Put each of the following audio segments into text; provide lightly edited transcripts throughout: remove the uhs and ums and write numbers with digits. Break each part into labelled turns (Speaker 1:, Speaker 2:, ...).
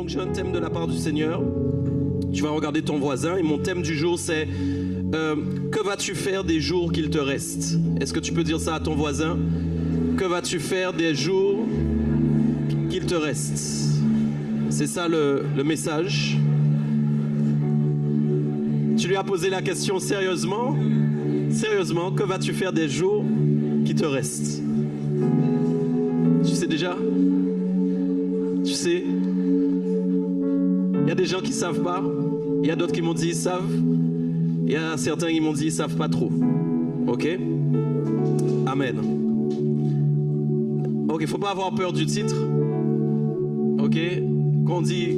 Speaker 1: donc j'ai un thème de la part du Seigneur. Tu vas regarder ton voisin et mon thème du jour c'est que vas-tu faire des jours qu'il te reste? Est-ce que tu peux dire ça à ton voisin? Que vas-tu faire des jours qu'il te reste? C'est ça le message. Tu lui as posé la question sérieusement? Sérieusement, que vas-tu faire des jours qui te restent? Tu sais déjà? Tu sais? Il y a des gens qui ne savent pas. Il y a d'autres qui m'ont dit ils savent. Il y a certains qui m'ont dit ils ne savent pas trop. Ok? Amen. Ok, il ne faut pas avoir peur du titre. Ok? Quand on dit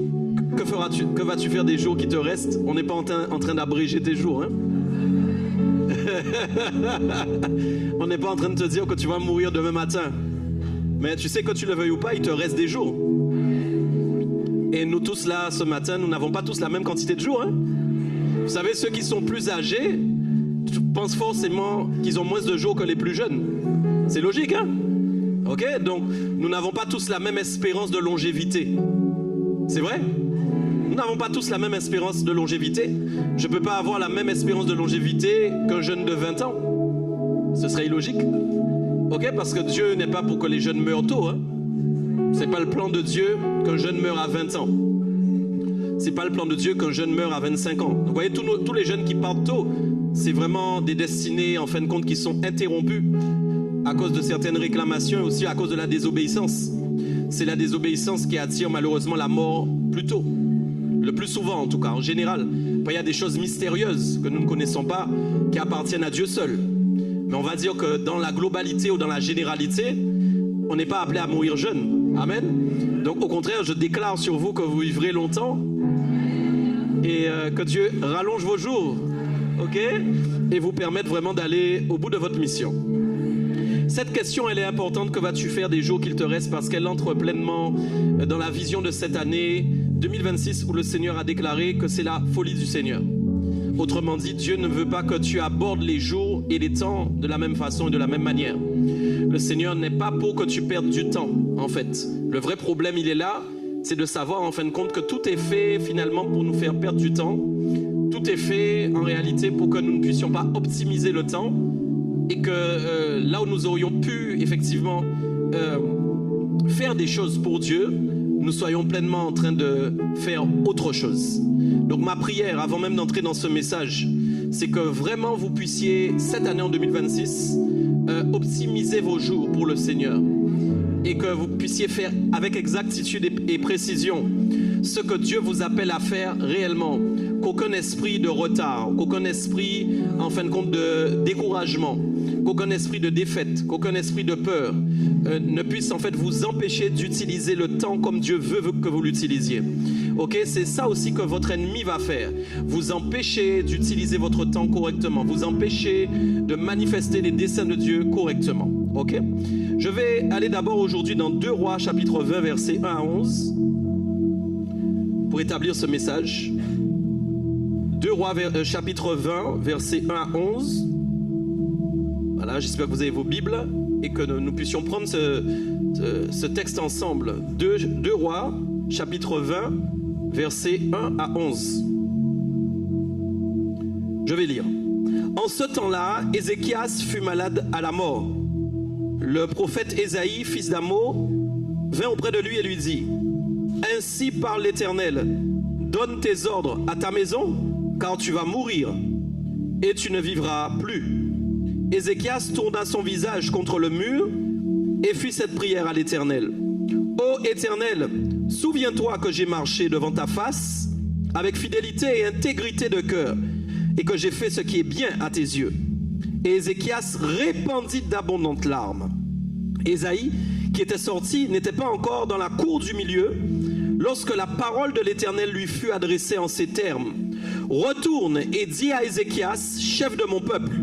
Speaker 1: que vas-tu faire des jours qui te restent, on n'est pas en train d'abréger tes jours. Hein? On n'est pas en train de te dire que tu vas mourir demain matin. Mais tu sais que tu le veuilles ou pas, il te reste des jours. Et nous tous là, ce matin, nous n'avons pas tous la même quantité de jours. Hein? Vous savez, ceux qui sont plus âgés, je pense forcément qu'ils ont moins de jours que les plus jeunes. C'est logique, hein? Ok? Donc, nous n'avons pas tous la même espérance de longévité. C'est vrai? Nous n'avons pas tous la même espérance de longévité. Je ne peux pas avoir la même espérance de longévité qu'un jeune de 20 ans. Ce serait illogique. Ok? Parce que Dieu n'est pas pour que les jeunes meurent tôt. Hein? Ce n'est pas le plan de Dieu qu'un jeune meure à 20 ans. Ce n'est pas le plan de Dieu qu'un jeune meure à 25 ans. Donc, vous voyez, tous les jeunes qui partent tôt, c'est vraiment des destinées, en fin de compte, qui sont interrompues à cause de certaines réclamations et aussi à cause de la désobéissance. C'est la désobéissance qui attire malheureusement la mort plus tôt. Le plus souvent, en tout cas, en général. Il y a des choses mystérieuses que nous ne connaissons pas, qui appartiennent à Dieu seul. Mais on va dire que dans la globalité ou dans la généralité, on n'est pas appelé à mourir jeune. Amen. Donc au contraire, je déclare sur vous que vous vivrez longtemps et que Dieu rallonge vos jours, ok, et vous permette vraiment d'aller au bout de votre mission. Cette question, elle est importante. Que vas-tu faire des jours qu'il te reste? Parce qu'elle entre pleinement dans la vision de cette année 2026 où le Seigneur a déclaré que c'est la folie du Seigneur. Autrement dit, Dieu ne veut pas que tu abordes les jours et les temps de la même façon et de la même manière. Le Seigneur n'est pas pour que tu perdes du temps, en fait. Le vrai problème, il est là, c'est de savoir en fin de compte que tout est fait finalement pour nous faire perdre du temps. Tout est fait en réalité pour que nous ne puissions pas optimiser le temps et que là où nous aurions pu effectivement faire des choses pour Dieu, nous soyons pleinement en train de faire autre chose. Donc ma prière, avant même d'entrer dans ce message, c'est que vraiment vous puissiez, cette année en 2026, optimiser vos jours pour le Seigneur. Et que vous puissiez faire avec exactitude et précision ce que Dieu vous appelle à faire réellement. Qu'aucun esprit de retard, qu'aucun esprit, en fin de compte, de découragement, qu'aucun esprit de défaite, qu'aucun esprit de peur ne puisse en fait vous empêcher d'utiliser le temps comme Dieu veut que vous l'utilisiez. Ok, c'est ça aussi que votre ennemi va faire. Vous empêcher d'utiliser votre temps correctement, vous empêcher de manifester les desseins de Dieu correctement. Ok, je vais aller d'abord aujourd'hui dans 2 Rois chapitre 20 versets 1 à 11 pour établir ce message. 2 Rois chapitre 20 versets 1 à 11. Voilà, j'espère que vous avez vos Bibles et que nous puissions prendre ce texte ensemble. 2 Rois chapitre 20 versets 1 à 11. Je vais lire. En ce temps-là, Ézéchias fut malade à la mort. Le prophète Ésaïe, fils d'Amo, vint auprès de lui et lui dit: Ainsi parle l'Éternel, donne tes ordres à ta maison, car tu vas mourir, et tu ne vivras plus. Ézéchias tourna son visage contre le mur et fit cette prière à l'Éternel. Ô Éternel, souviens-toi que j'ai marché devant ta face avec fidélité et intégrité de cœur, et que j'ai fait ce qui est bien à tes yeux. Et Ézéchias répandit d'abondantes larmes. Ésaïe, qui était sorti, n'était pas encore dans la cour du milieu, lorsque la parole de l'Éternel lui fut adressée en ces termes: Retourne et dis à Ézéchias, chef de mon peuple,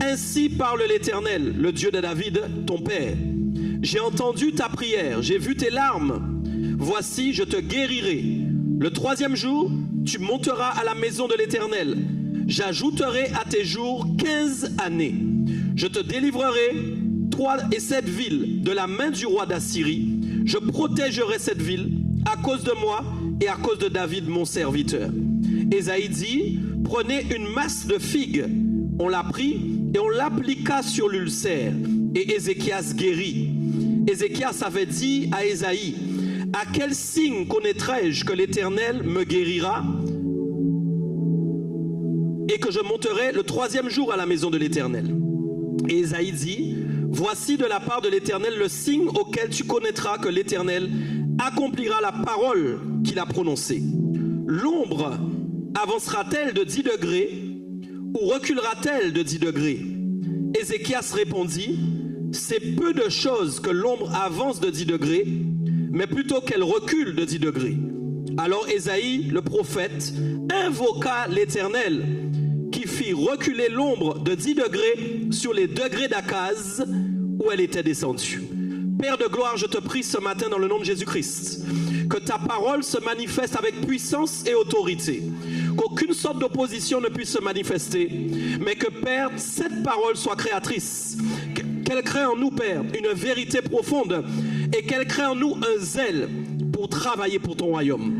Speaker 1: ainsi parle l'Éternel, le Dieu de David, ton père. J'ai entendu ta prière, j'ai vu tes larmes. Voici, je te guérirai. Le 3e jour, tu monteras à la maison de l'Éternel. J'ajouterai à tes jours 15 années. Je te délivrerai 3 et 7 villes de la main du roi d'Assyrie. Je protégerai cette ville à cause de moi et à cause de David, mon serviteur. Ésaïe dit, prenez une masse de figues. On l'a pris et on l'appliqua sur l'ulcère. Et Ézéchias guérit. Ézéchias avait dit à Ésaïe, à quel signe connaîtrai-je que l'Éternel me guérira et que je monterai le 3e jour à la maison de l'Éternel? Et Ésaïe dit, voici de la part de l'Éternel le signe auquel tu connaîtras que l'Éternel accomplira la parole qu'il a prononcée. L'ombre avancera-t-elle de 10 degrés ou reculera-t-elle de 10 degrés? Ézéchias répondit, c'est peu de choses que l'ombre avance de 10 degrés, mais plutôt qu'elle recule de 10 degrés. Alors Ésaïe, le prophète, invoqua l'Éternel, qui fit reculer l'ombre de 10 degrés sur les degrés d'Akaz où elle était descendue. Père de gloire, je te prie ce matin dans le nom de Jésus-Christ, que ta parole se manifeste avec puissance et autorité, qu'aucune sorte d'opposition ne puisse se manifester, mais que Père, cette parole soit créatrice, qu'elle crée en nous, Père, une vérité profonde et qu'elle crée en nous un zèle pour travailler pour ton royaume.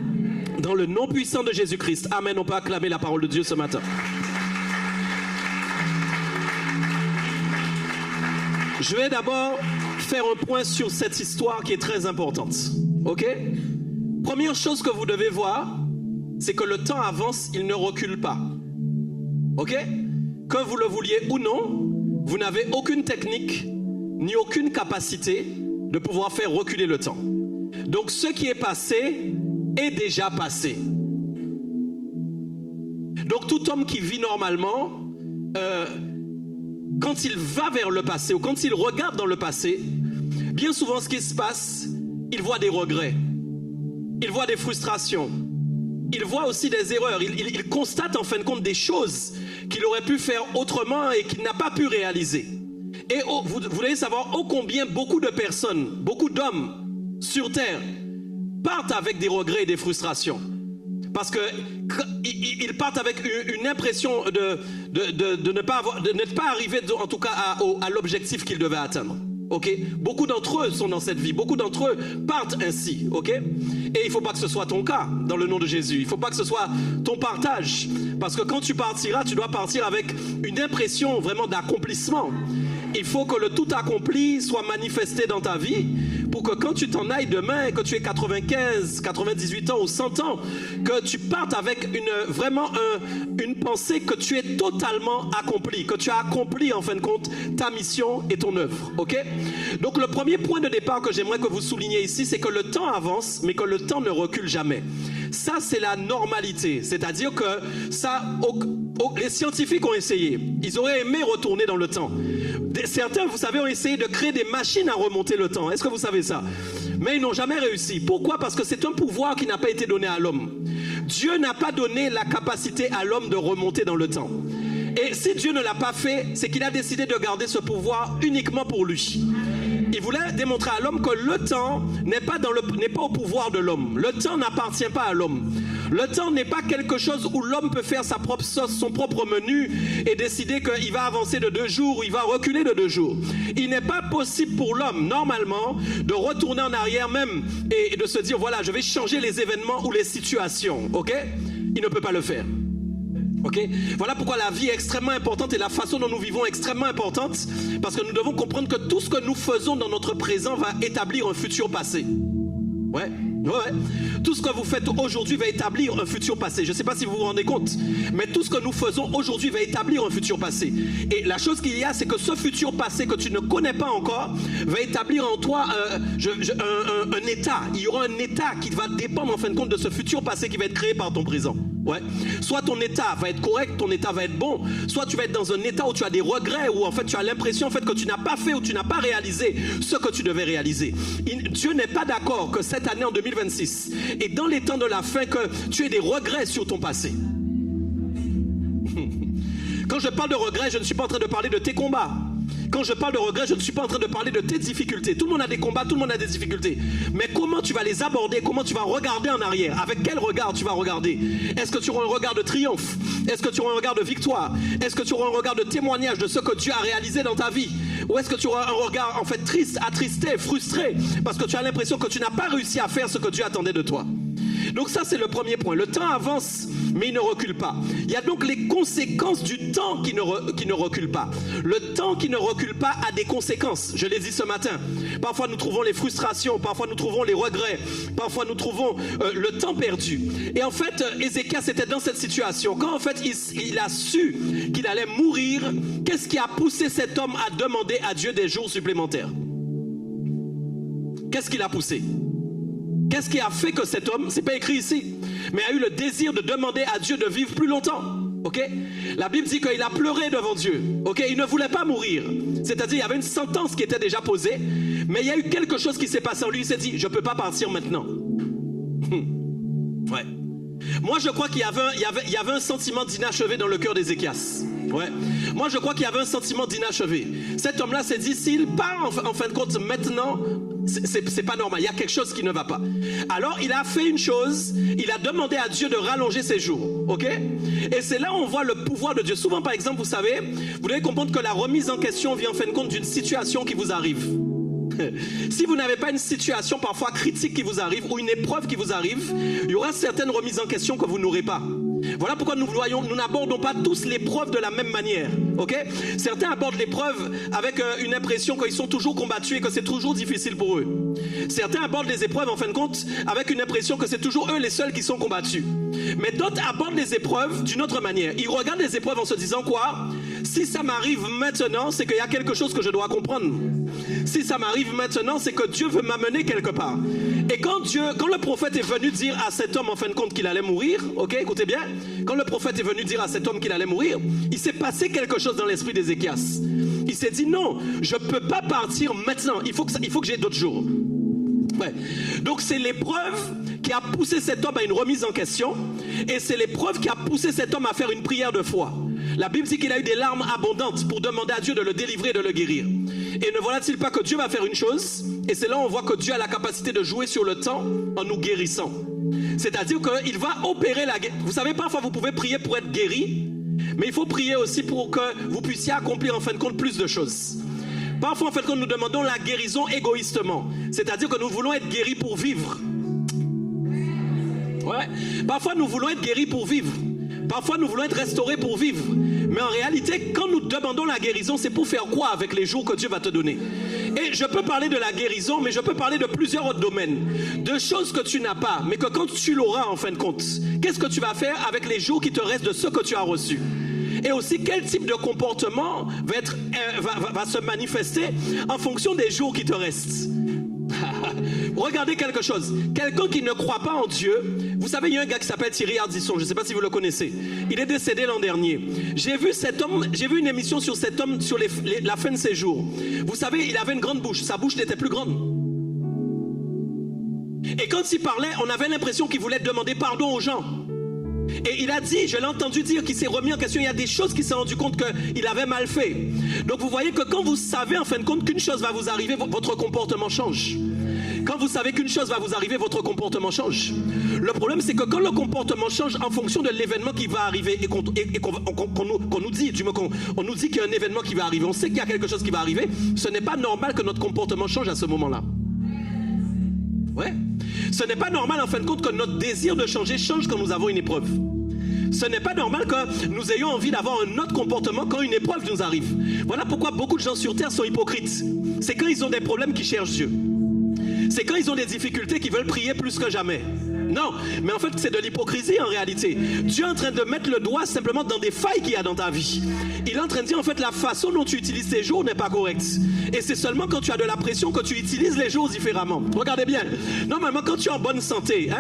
Speaker 1: Dans le nom puissant de Jésus-Christ, amen. On peut acclamer la parole de Dieu ce matin. Je vais d'abord faire un point sur cette histoire qui est très importante. Ok? Première chose que vous devez voir, c'est que le temps avance, il ne recule pas. Ok? Que vous le vouliez ou non, vous n'avez aucune technique ni aucune capacité de pouvoir faire reculer le temps. Donc ce qui est passé est déjà passé. Donc tout homme qui vit normalement, quand il va vers le passé ou quand il regarde dans le passé, bien souvent ce qui se passe, il voit des regrets, il voit des frustrations, il voit aussi des erreurs, il constate en fin de compte des choses qu'il aurait pu faire autrement et qu'il n'a pas pu réaliser. Et vous voulez savoir ô combien beaucoup de personnes, beaucoup d'hommes sur terre partent avec des regrets et des frustrations. Parce qu'ils partent avec une impression de n'être pas arrivé en tout cas à l'objectif qu'ils devaient atteindre. Okay? Beaucoup d'entre eux sont dans cette vie, beaucoup d'entre eux partent ainsi. Okay? Et il ne faut pas que ce soit ton cas dans le nom de Jésus. Il ne faut pas que ce soit ton partage. Parce que quand tu partiras, tu dois partir avec une impression vraiment d'accomplissement. Il faut que le tout accompli soit manifesté dans ta vie pour que quand tu t'en ailles demain, que tu aies 95, 98 ans ou 100 ans, que tu partes avec vraiment une pensée que tu es totalement accompli, que tu as accompli en fin de compte ta mission et ton œuvre. Ok? Donc le premier point de départ que j'aimerais que vous souligniez ici, c'est que le temps avance, mais que le temps ne recule jamais. Ça, c'est la normalité. C'est-à-dire que ça, les scientifiques ont essayé. Ils auraient aimé retourner dans le temps. Certains, vous savez, ont essayé de créer des machines à remonter le temps. Est-ce que vous savez ça? Mais ils n'ont jamais réussi. Pourquoi? Parce que c'est un pouvoir qui n'a pas été donné à l'homme. Dieu n'a pas donné la capacité à l'homme de remonter dans le temps. Et si Dieu ne l'a pas fait, c'est qu'il a décidé de garder ce pouvoir uniquement pour lui. Il voulait démontrer à l'homme que le temps n'est pas au pouvoir de l'homme. Le temps n'appartient pas à l'homme. Le temps n'est pas quelque chose où l'homme peut faire sa propre sauce, son propre menu et décider qu'il va avancer de 2 jours ou il va reculer de 2 jours. Il n'est pas possible pour l'homme, normalement, de retourner en arrière même et de se dire, voilà, je vais changer les événements ou les situations. Ok? Il ne peut pas le faire. Okay? Voilà pourquoi la vie est extrêmement importante et la façon dont nous vivons est extrêmement importante, parce que nous devons comprendre que tout ce que nous faisons dans notre présent va établir un futur passé. Ouais. Tout ce que vous faites aujourd'hui va établir un futur passé. Je ne sais pas si vous vous rendez compte, mais tout ce que nous faisons aujourd'hui va établir un futur passé. Et la chose qu'il y a, c'est que ce futur passé que tu ne connais pas encore va établir en toi un état. Il y aura un état qui va dépendre en fin de compte de ce futur passé qui va être créé par ton présent. Ouais. Soit ton état va être correct, ton état va être bon, soit tu vas être dans un état où tu as des regrets, où en fait tu as l'impression en fait que tu n'as pas fait ou tu n'as pas réalisé ce que tu devais réaliser. Dieu n'est pas d'accord que cette année en 2026 et dans les temps de la fin que tu aies des regrets sur ton passé. Quand je parle de regrets, je ne suis pas en train de parler de tes combats. Quand je parle de regrets, je ne suis pas en train de parler de tes difficultés. Tout le monde a des combats, tout le monde a des difficultés. Mais comment tu vas les aborder? Comment tu vas regarder en arrière? Avec quel regard tu vas regarder? Est-ce que tu auras un regard de triomphe? Est-ce que tu auras un regard de victoire? Est-ce que tu auras un regard de témoignage de ce que Dieu a réalisé dans ta vie? Ou est-ce que tu auras un regard en fait triste, attristé, frustré, parce que tu as l'impression que tu n'as pas réussi à faire ce que Dieu attendait de toi? Donc ça, c'est le premier point. Le temps avance, mais il ne recule pas. Il y a donc les conséquences du temps qui ne recule pas. Le temps qui ne recule pas a des conséquences. Je l'ai dit ce matin. Parfois, nous trouvons les frustrations. Parfois, nous trouvons les regrets. Parfois, nous trouvons le temps perdu. Et en fait, Ézéchias était dans cette situation. Quand en fait, il a su qu'il allait mourir, qu'est-ce qui a poussé cet homme à demander à Dieu des jours supplémentaires? Qu'est-ce qui l'a poussé? Qu'est-ce qui a fait que cet homme, c'est pas écrit ici, mais a eu le désir de demander à Dieu de vivre plus longtemps? Ok? La Bible dit qu'il a pleuré devant Dieu. Ok? Il ne voulait pas mourir. C'est-à-dire, il y avait une sentence qui était déjà posée, mais il y a eu quelque chose qui s'est passé en lui. Il s'est dit, je ne peux pas partir maintenant. Ouais. Moi, je crois qu'il y avait un sentiment d'inachevé dans le cœur d'Ézéchias. Ouais. Moi, je crois qu'il y avait un sentiment d'inachevé. Cet homme-là s'est dit, s'il part en fin de compte maintenant, c'est pas normal. Il y a quelque chose qui ne va pas. Alors, il a fait une chose. Il a demandé à Dieu de rallonger ses jours. Ok? Et c'est là où on voit le pouvoir de Dieu. Souvent, par exemple, vous savez, vous devez comprendre que la remise en question vient en fin de compte d'une situation qui vous arrive. Si vous n'avez pas une situation parfois critique qui vous arrive ou une épreuve qui vous arrive, il y aura certaines remises en question que vous n'aurez pas. Voilà pourquoi nous n'abordons pas tous l'épreuve de la même manière. Ok? Certains abordent l'épreuve avec une impression qu'ils sont toujours combattus et que c'est toujours difficile pour eux. Certains abordent les épreuves en fin de compte avec une impression que c'est toujours eux les seuls qui sont combattus. Mais d'autres abordent les épreuves d'une autre manière. Ils regardent les épreuves en se disant quoi? Si ça m'arrive maintenant, c'est qu'il y a quelque chose que je dois comprendre. Si ça m'arrive maintenant, c'est que Dieu veut m'amener quelque part. Et quand le prophète est venu dire à cet homme en fin de compte qu'il allait mourir, ok, écoutez bien, quand le prophète est venu dire à cet homme qu'il allait mourir, il s'est passé quelque chose dans l'esprit d'Ézéchias. Il s'est dit non, je ne peux pas partir maintenant, il faut que j'ai d'autres jours. Ouais. Donc c'est l'épreuve qui a poussé cet homme à une remise en question, et c'est l'épreuve qui a poussé cet homme à faire une prière de foi. La Bible dit qu'il a eu des larmes abondantes pour demander à Dieu de le délivrer et de le guérir. Et ne voilà-t-il pas que Dieu va faire une chose? Et c'est là où on voit que Dieu a la capacité de jouer sur le temps en nous guérissant. C'est-à-dire qu'il va opérer la guérison. Vous savez, parfois vous pouvez prier pour être guéri, mais il faut prier aussi pour que vous puissiez accomplir en fin de compte plus de choses. Parfois, en fait, quand nous demandons la guérison égoïstement, c'est-à-dire que nous voulons être guéris pour vivre. Ouais. Parfois, nous voulons être guéris pour vivre. Parfois, nous voulons être restaurés pour vivre. Mais en réalité, quand nous demandons la guérison, c'est pour faire quoi avec les jours que Dieu va te donner? Et je peux parler de la guérison, mais je peux parler de plusieurs autres domaines. De choses que tu n'as pas, mais que quand tu l'auras en fin de compte, qu'est-ce que tu vas faire avec les jours qui te restent de ce que tu as reçu? Et aussi, quel type de comportement va se manifester en fonction des jours qui te restent? Regardez quelque chose. Quelqu'un qui ne croit pas en Dieu, vous savez, il y a un gars qui s'appelle Thierry Ardisson, je ne sais pas si vous le connaissez. Il est décédé l'an dernier. J'ai vu une émission sur cet homme sur la fin de ses jours. Vous savez, il avait une grande bouche, sa bouche n'était plus grande. Et quand il parlait, on avait l'impression qu'il voulait demander pardon aux gens. Et il a dit, je l'ai entendu dire qu'il s'est remis en question, il y a des choses qu'il s'est rendu compte qu'il avait mal fait. Donc vous voyez que quand vous savez en fin de compte qu'une chose va vous arriver, votre comportement change. Quand vous savez qu'une chose va vous arriver, votre comportement change. Le problème, c'est que quand le comportement change en fonction de l'événement qui va arriver et qu'on nous dit, on nous dit qu'il y a un événement qui va arriver, on sait qu'il y a quelque chose qui va arriver, ce n'est pas normal que notre comportement change à ce moment-là. Ouais. Ce n'est pas normal en fin de compte que notre désir de changer change quand nous avons une épreuve. Ce n'est pas normal que nous ayons envie d'avoir un autre comportement quand une épreuve nous arrive. Voilà pourquoi beaucoup de gens sur terre sont hypocrites. C'est quand ils ont des problèmes qu'ils cherchent Dieu. C'est quand ils ont des difficultés qu'ils veulent prier plus que jamais. Non, mais en fait c'est de l'hypocrisie en réalité. Dieu est en train de mettre le doigt simplement dans des failles qu'il y a dans ta vie. Il est en train de dire en fait la façon dont tu utilises tes jours n'est pas correcte. Et c'est seulement quand tu as de la pression que tu utilises les jours différemment. Regardez bien, normalement quand tu es en bonne santé,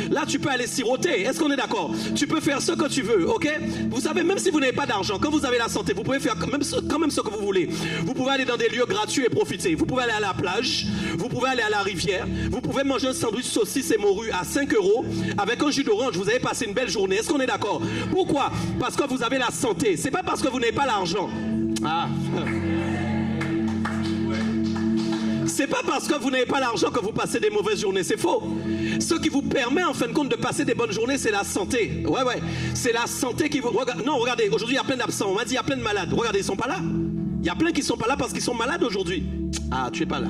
Speaker 1: là tu peux aller siroter, est-ce qu'on est d'accord? Tu peux faire ce que tu veux, ok? Vous savez, même si vous n'avez pas d'argent, quand vous avez la santé, vous pouvez faire quand même ce que vous voulez. Vous pouvez aller dans des lieux gratuits et profiter. Vous pouvez aller à la plage, vous pouvez aller à la rivière, vous pouvez manger un sandwich saucisse et morue à 5 € avec un jus d'orange, vous avez passé une belle journée. Est-ce qu'on est d'accord? Pourquoi? Parce que vous avez la santé. C'est pas parce que vous n'avez pas l'argent. Ah. C'est pas parce que vous n'avez pas l'argent que vous passez des mauvaises journées, c'est faux. Ce qui vous permet en fin de compte de passer des bonnes journées, c'est la santé. Ouais, c'est la santé qui vous... Non, regardez, aujourd'hui il y a plein d'absents, on m'a dit il y a plein de malades. Regardez, ils sont pas là. Il y a plein qui ne sont pas là parce qu'ils sont malades aujourd'hui. Ah, tu n'es pas là.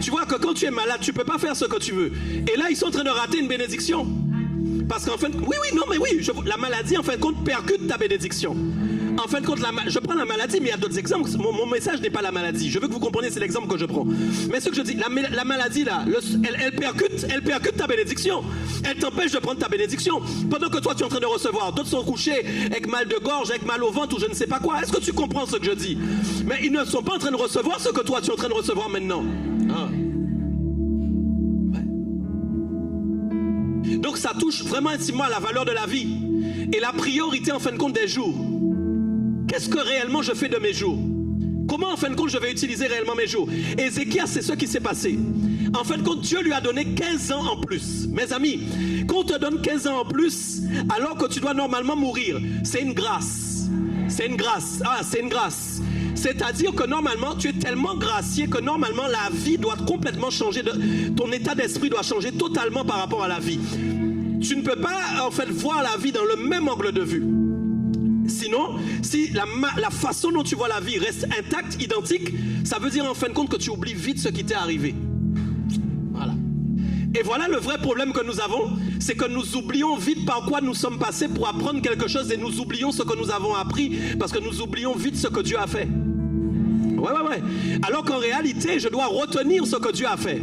Speaker 1: Tu vois que quand tu es malade, tu ne peux pas faire ce que tu veux. Et là, ils sont en train de rater une bénédiction. Parce qu'en fin de... la maladie, en fin de compte, percute ta bénédiction. En fin de compte, je prends la maladie, mais il y a d'autres exemples. Mon message n'est pas la maladie. Je veux que vous compreniez, c'est l'exemple que je prends. Mais ce que je dis, la maladie, là, elle percute ta bénédiction. Elle t'empêche de prendre ta bénédiction. Pendant que toi, tu es en train de recevoir. D'autres sont couchés avec mal de gorge, avec mal au ventre ou je ne sais pas quoi. Est-ce que tu comprends ce que je dis? Mais ils ne sont pas en train de recevoir ce que toi, tu es en train de recevoir maintenant. Ah. Ouais. Donc, ça touche vraiment intimement à la valeur de la vie. Et la priorité, en fin de compte, des jours. Qu'est-ce que réellement je fais de mes jours? Comment en fin de compte je vais utiliser réellement mes jours? Ézéchias, c'est ce qui s'est passé. En fin de compte, Dieu lui a donné 15 ans en plus. Mes amis, quand on te donne 15 ans en plus, alors que tu dois normalement mourir, c'est une grâce. C'est une grâce. Ah, c'est une grâce. C'est-à-dire que normalement, tu es tellement gracié que normalement, la vie doit complètement changer. Ton état d'esprit doit changer totalement par rapport à la vie. Tu ne peux pas en fait voir la vie dans le même angle de vue. Sinon, si la façon dont tu vois la vie reste intacte, identique, ça veut dire en fin de compte que tu oublies vite ce qui t'est arrivé. Voilà. Et voilà le vrai problème que nous avons, c'est que nous oublions vite par quoi nous sommes passés pour apprendre quelque chose et nous oublions ce que nous avons appris parce que nous oublions vite ce que Dieu a fait. Ouais. Alors qu'en réalité, je dois retenir ce que Dieu a fait.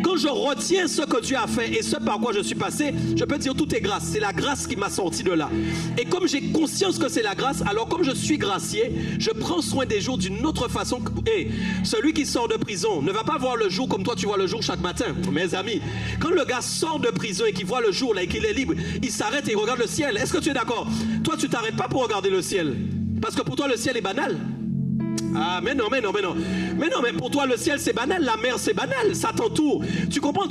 Speaker 1: Quand je retiens ce que Dieu a fait et ce par quoi je suis passé, je peux dire tout est grâce. C'est la grâce qui m'a sorti de là. Et comme j'ai conscience que c'est la grâce, alors comme je suis gracié, je prends soin des jours d'une autre façon. Et celui qui sort de prison ne va pas voir le jour comme toi tu vois le jour chaque matin. Mes amis, quand le gars sort de prison et qu'il voit le jour là et qu'il est libre, il s'arrête et il regarde le ciel. Est-ce que tu es d'accord? Toi tu t'arrêtes pas pour regarder le ciel. Parce que pour toi le ciel est banal. Ah mais non, mais pour toi le ciel c'est banal, la mer c'est banal, ça t'entoure. Tu comprends,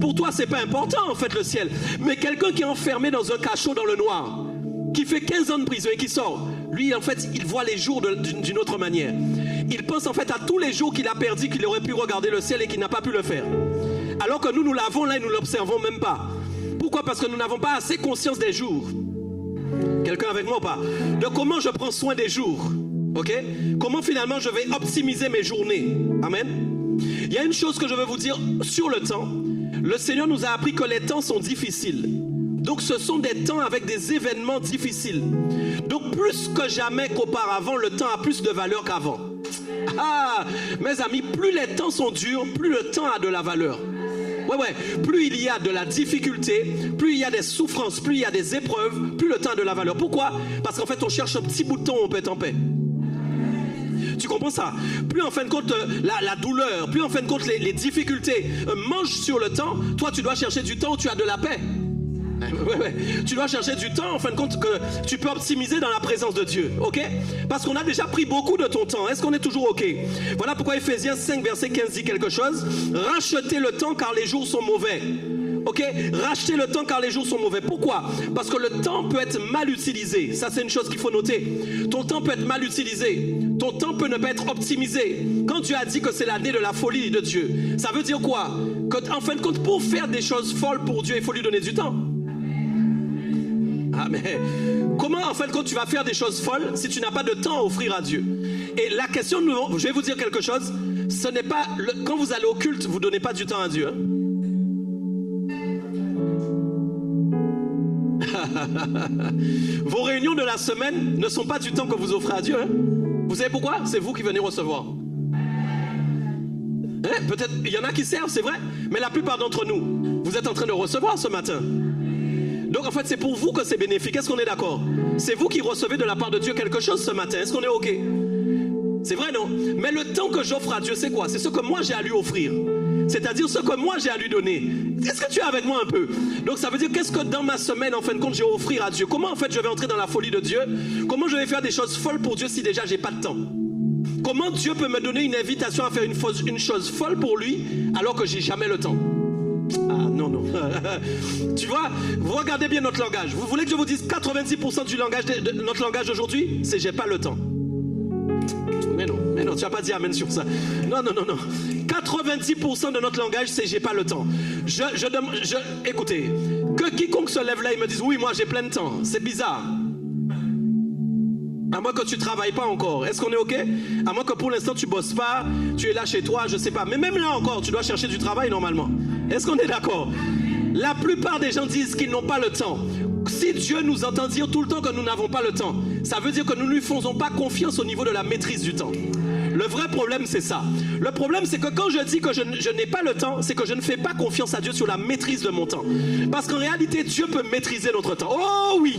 Speaker 1: pour toi c'est pas important en fait le ciel. Mais quelqu'un qui est enfermé dans un cachot dans le noir, qui fait 15 ans de prison et qui sort, lui en fait il voit les jours d'une autre manière. Il pense en fait à tous les jours qu'il a perdu, qu'il aurait pu regarder le ciel et qu'il n'a pas pu le faire. Alors que nous l'avons là et nous l'observons même pas. Pourquoi? Parce que nous n'avons pas assez conscience des jours. Quelqu'un avec moi ou pas? De comment je prends soin des jours. Ok? Comment finalement je vais optimiser mes journées? Amen. Il y a une chose que je veux vous dire sur le temps. Le Seigneur nous a appris que les temps sont difficiles. Donc ce sont des temps avec des événements difficiles. Donc plus que jamais qu'auparavant, le temps a plus de valeur qu'avant. Ah, mes amis, plus les temps sont durs, plus le temps a de la valeur. Ouais, plus il y a de la difficulté, plus il y a des souffrances, plus il y a des épreuves, plus le temps a de la valeur. Pourquoi? Parce qu'en fait on cherche un petit bout de temps où on peut être en paix. Tu comprends ça? Plus en fin de compte la douleur, plus en fin de compte les difficultés mangent sur le temps, toi tu dois chercher du temps où tu as de la paix. Ouais. Tu dois chercher du temps en fin de compte que tu peux optimiser dans la présence de Dieu. Ok? Parce qu'on a déjà pris beaucoup de ton temps. Est-ce qu'on est toujours ok? Voilà pourquoi Ephésiens 5 verset 15 dit quelque chose. Rachetez le temps car les jours sont mauvais. Ok? Rachetez le temps car les jours sont mauvais. Pourquoi? Parce que le temps peut être mal utilisé. Ça c'est une chose qu'il faut noter. Ton temps peut être mal utilisé. Ton temps peut ne pas être optimisé. Quand Dieu a dit que c'est l'année de la folie de Dieu, ça veut dire quoi? En fin de compte, pour faire des choses folles pour Dieu, il faut lui donner du temps. Ah mais comment en fin de compte tu vas faire des choses folles si tu n'as pas de temps à offrir à Dieu? Et la question, je vais vous dire quelque chose. Ce n'est pas quand vous allez au culte, vous ne donnez pas du temps à Dieu. Hein? Vos réunions de la semaine ne sont pas du temps que vous offrez à Dieu. Hein? Vous savez pourquoi? C'est vous qui venez recevoir. Hein? Peut-être il y en a qui servent, c'est vrai, mais la plupart d'entre nous, vous êtes en train de recevoir ce matin. Donc en fait c'est pour vous que c'est bénéfique. Est-ce qu'on est d'accord? C'est vous qui recevez de la part de Dieu quelque chose ce matin. Est-ce qu'on est ok? C'est vrai, non? Mais le temps que j'offre à Dieu, c'est quoi? C'est ce que moi j'ai à lui offrir. C'est-à-dire ce que moi j'ai à lui donner. Est-ce que tu es avec moi un peu? Donc ça veut dire qu'est-ce que dans ma semaine en fin de compte j'ai à offrir à Dieu? Comment en fait je vais entrer dans la folie de Dieu? Comment je vais faire des choses folles pour Dieu si déjà j'ai pas de temps? Comment Dieu peut me donner une invitation à faire une chose folle pour lui alors que j'ai jamais le temps? Ah non. Tu vois, vous regardez bien notre langage. Vous voulez que je vous dise 90% du langage de notre langage aujourd'hui? C'est j'ai pas le temps. Mais non, tu n'as pas dit amen sur ça. Non. 90% de notre langage, c'est j'ai pas le temps. Écoutez, que quiconque se lève là et me dise oui, moi j'ai plein de temps, c'est bizarre. À moins que tu ne travailles pas encore. Est-ce qu'on est OK? À moins que pour l'instant tu ne bosses pas, tu es là chez toi, je ne sais pas. Mais même là encore, tu dois chercher du travail normalement. Est-ce qu'on est d'accord? La plupart des gens disent qu'ils n'ont pas le temps. Si Dieu nous entend dire tout le temps que nous n'avons pas le temps, ça veut dire que nous ne lui faisons pas confiance au niveau de la maîtrise du temps. Le vrai problème, c'est ça. Le problème, c'est que quand je dis que je n'ai pas le temps, c'est que je ne fais pas confiance à Dieu sur la maîtrise de mon temps. Parce qu'en réalité, Dieu peut maîtriser notre temps. Oh oui,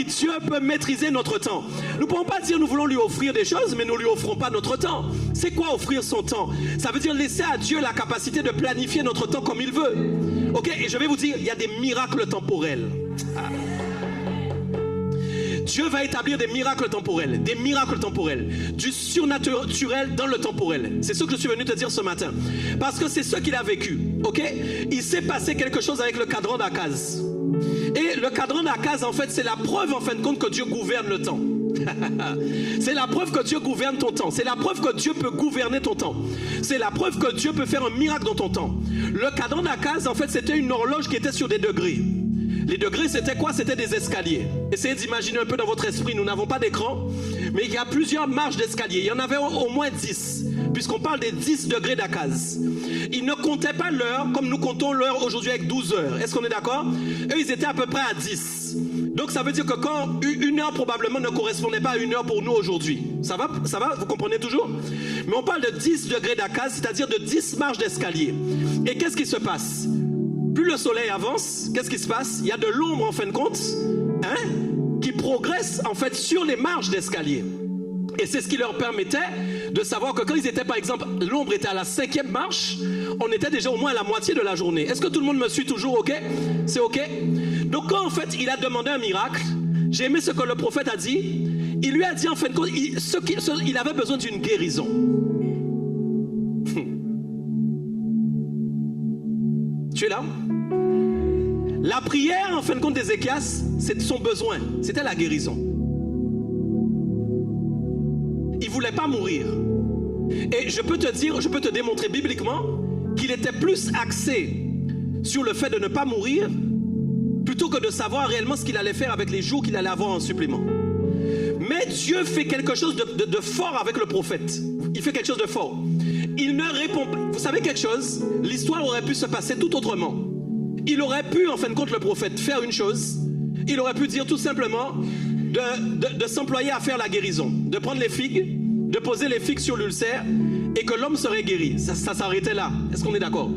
Speaker 1: Dieu peut maîtriser notre temps. Nous ne pouvons pas dire nous voulons lui offrir des choses, mais nous ne lui offrons pas notre temps. C'est quoi offrir son temps? Ça veut dire laisser à Dieu la capacité de planifier notre temps comme il veut. Ok, et je vais vous dire, il y a des miracles temporels. Dieu va établir des miracles temporels, du surnaturel dans le temporel. C'est ce que je suis venu te dire ce matin. Parce que c'est ce qu'il a vécu, ok? Il s'est passé quelque chose avec le cadran d'Akaz. Et le cadran d'Akaz, en fait, c'est la preuve, en fin de compte, que Dieu gouverne le temps. C'est la preuve que Dieu gouverne ton temps. C'est la preuve que Dieu peut gouverner ton temps. C'est la preuve que Dieu peut faire un miracle dans ton temps. Le cadran d'Akaz, en fait, c'était une horloge qui était sur des degrés. Les degrés, c'était quoi? C'était des escaliers. Essayez d'imaginer un peu dans votre esprit. Nous n'avons pas d'écran, mais il y a plusieurs marches d'escalier. Il y en avait au moins 10, puisqu'on parle des 10 degrés d'Akaz. Ils ne comptaient pas l'heure comme nous comptons l'heure aujourd'hui avec 12 heures. Est-ce qu'on est d'accord? Eux, ils étaient à peu près à 10. Donc ça veut dire que quand une heure probablement ne correspondait pas à une heure pour nous aujourd'hui. Ça va? Vous comprenez toujours? Mais on parle de 10 degrés d'Akaz, c'est-à-dire de 10 marches d'escalier. Et qu'est-ce qui se passe? Plus le soleil avance, qu'est-ce qui se passe? Il y a de l'ombre en fin de compte, qui progresse en fait sur les marches d'escalier. Et c'est ce qui leur permettait de savoir que quand ils étaient, par exemple, l'ombre était à la 5e marche, on était déjà au moins à la moitié de la journée. Est-ce que tout le monde me suit toujours? OK? C'est OK? Donc quand en fait il a demandé un miracle, j'ai aimé ce que le prophète a dit. Il lui a dit en fin de compte, il avait besoin d'une guérison. Tu es là? La prière, en fin de compte, d'Ézéchias, c'est son besoin. C'était la guérison. Il ne voulait pas mourir. Et je peux te dire, je peux te démontrer bibliquement qu'il était plus axé sur le fait de ne pas mourir plutôt que de savoir réellement ce qu'il allait faire avec les jours qu'il allait avoir en supplément. Mais Dieu fait quelque chose de fort avec le prophète. Il fait quelque chose de fort. Il ne répond pas. Vous savez quelque chose? L'histoire aurait pu se passer tout autrement. Il aurait pu, en fin de compte, le prophète, faire une chose. Il aurait pu dire tout simplement de s'employer à faire la guérison. De prendre les figues, de poser les figues sur l'ulcère et que l'homme serait guéri. Ça s'arrêtait là. Est-ce qu'on est d'accord?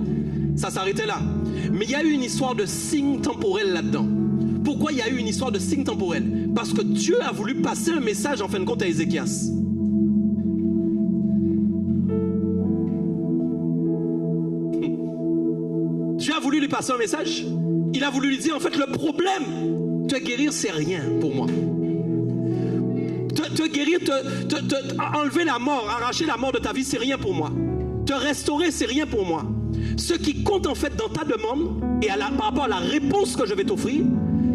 Speaker 1: Ça s'arrêtait là. Mais il y a eu une histoire de signe temporel là-dedans. Pourquoi il y a eu une histoire de signe temporel? Parce que Dieu a voulu passer un message, en fin de compte, à Ézéchias. Dieu a voulu lui passer un message. Il a voulu lui dire, en fait, le problème, te guérir, c'est rien pour moi. Te guérir, enlever la mort, arracher la mort de ta vie, c'est rien pour moi. Te restaurer, c'est rien pour moi. Ce qui compte, en fait, dans ta demande et par rapport à la réponse que je vais t'offrir,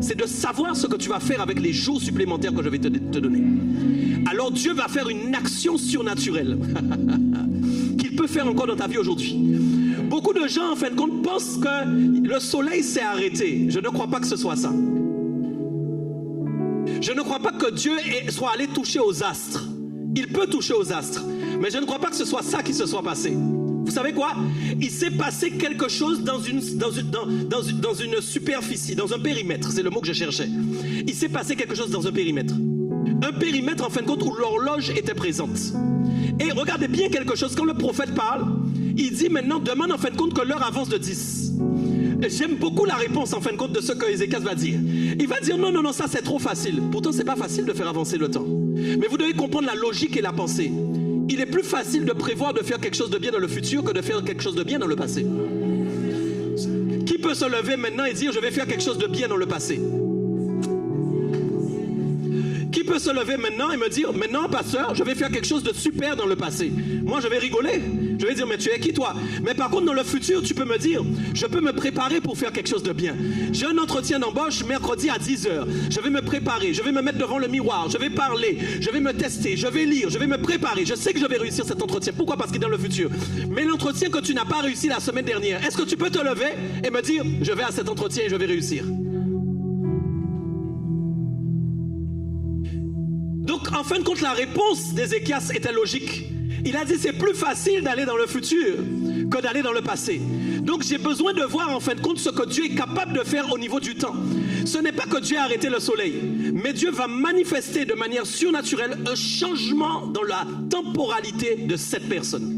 Speaker 1: c'est de savoir ce que tu vas faire avec les jours supplémentaires que je vais te donner. Alors Dieu va faire une action surnaturelle qu'il peut faire encore dans ta vie aujourd'hui. Beaucoup de gens, en fin de compte, pensent que le soleil s'est arrêté. Je ne crois pas que ce soit ça. Je ne crois pas que Dieu soit allé toucher aux astres. Il peut toucher aux astres, mais je ne crois pas que ce soit ça qui se soit passé. Vous savez quoi? Il s'est passé quelque chose dans une superficie, dans un périmètre. C'est le mot que je cherchais. Il s'est passé quelque chose dans un périmètre. Un périmètre, en fin de compte, où l'horloge était présente. Et regardez bien quelque chose. Quand le prophète parle, il dit maintenant, demande en fin de compte que l'heure avance de 10. J'aime beaucoup la réponse, en fin de compte, de ce que Ézéchias va dire. Il va dire, non, ça c'est trop facile. Pourtant, c'est pas facile de faire avancer le temps. Mais vous devez comprendre la logique et la pensée. Il est plus facile de prévoir de faire quelque chose de bien dans le futur que de faire quelque chose de bien dans le passé. Qui peut se lever maintenant et dire je vais faire quelque chose de bien dans le passé? Qui peut se lever maintenant et me dire maintenant, pasteur, je vais faire quelque chose de super dans le passé? Moi, je vais rigoler. Je vais dire mais tu es qui toi? Mais par contre, dans le futur, tu peux me dire je peux me préparer pour faire quelque chose de bien. J'ai un entretien d'embauche mercredi à 10h. Je vais me préparer, je vais me mettre devant le miroir, je vais parler, je vais me tester, je vais lire, je vais me préparer. Je sais que je vais réussir cet entretien. Pourquoi? Parce qu'il est dans le futur. Mais l'entretien que tu n'as pas réussi la semaine dernière, est-ce que tu peux te lever et me dire je vais à cet entretien et je vais réussir? Donc en fin de compte, la réponse d'Ézéchias était logique. Il a dit, c'est plus facile d'aller dans le futur que d'aller dans le passé. Donc j'ai besoin de voir en fin de compte ce que Dieu est capable de faire au niveau du temps. Ce n'est pas que Dieu a arrêté le soleil, mais Dieu va manifester de manière surnaturelle un changement dans la temporalité de cette personne.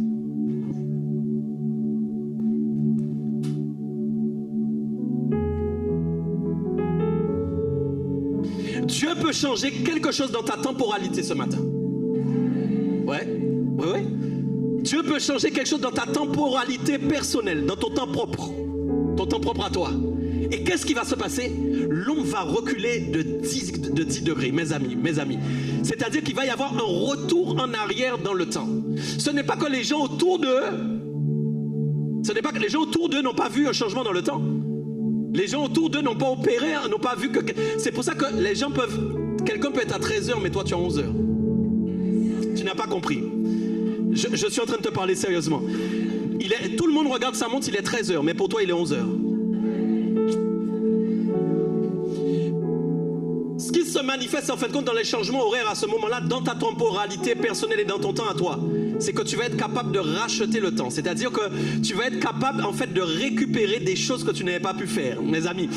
Speaker 1: Dieu peut changer quelque chose dans ta temporalité ce matin. Ouais. Dieu peut changer quelque chose dans ta temporalité personnelle, dans ton temps propre à toi. Et qu'est-ce qui va se passer? L'homme va reculer de 10 degrés, mes amis. C'est-à-dire qu'il va y avoir un retour en arrière dans le temps. Ce n'est pas que les gens autour d'eux, n'ont pas vu un changement dans le temps. Les gens autour d'eux n'ont pas opéré, n'ont pas vu que... C'est pour ça que les gens peuvent... Quelqu'un peut être à 13h, mais toi tu es à 11h. Tu n'as pas compris. Je suis en train de te parler sérieusement. Tout le monde regarde sa montre, il est 13h, mais pour toi, il est 11h. Ce qui se manifeste en fin de compte dans les changements horaires à ce moment-là, dans ta temporalité personnelle et dans ton temps à toi, c'est que tu vas être capable de racheter le temps. C'est-à-dire que tu vas être capable en fait de récupérer des choses que tu n'avais pas pu faire, mes amis.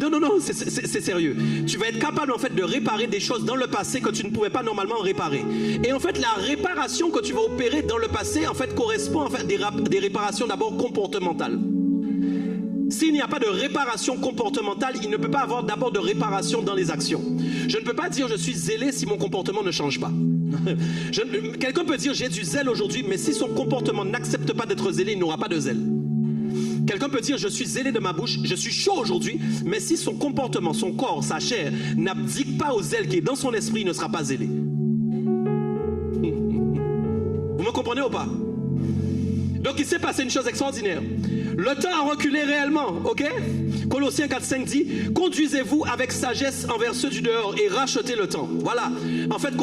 Speaker 1: Non, c'est sérieux. Tu vas être capable en fait de réparer des choses dans le passé que tu ne pouvais pas normalement réparer. Et en fait, la réparation que tu vas opérer dans le passé en fait correspond en fait des réparations d'abord comportementales. S'il n'y a pas de réparation comportementale, il ne peut pas avoir d'abord de réparation dans les actions. Je ne peux pas dire je suis zélé si mon comportement ne change pas. Quelqu'un peut dire j'ai du zèle aujourd'hui, mais si son comportement n'accepte pas d'être zélé, il n'aura pas de zèle. Quelqu'un peut dire je suis zélé de ma bouche, je suis chaud aujourd'hui, mais si son comportement, son corps, sa chair n'abdique pas au zèle qui est dans son esprit, il ne sera pas zélé. Vous me comprenez ou pas? Donc il s'est passé une chose extraordinaire. Le temps a reculé réellement, ok? Colossiens 4,5 dit, conduisez-vous avec sagesse envers ceux du dehors et rachetez le temps. Voilà. En fait,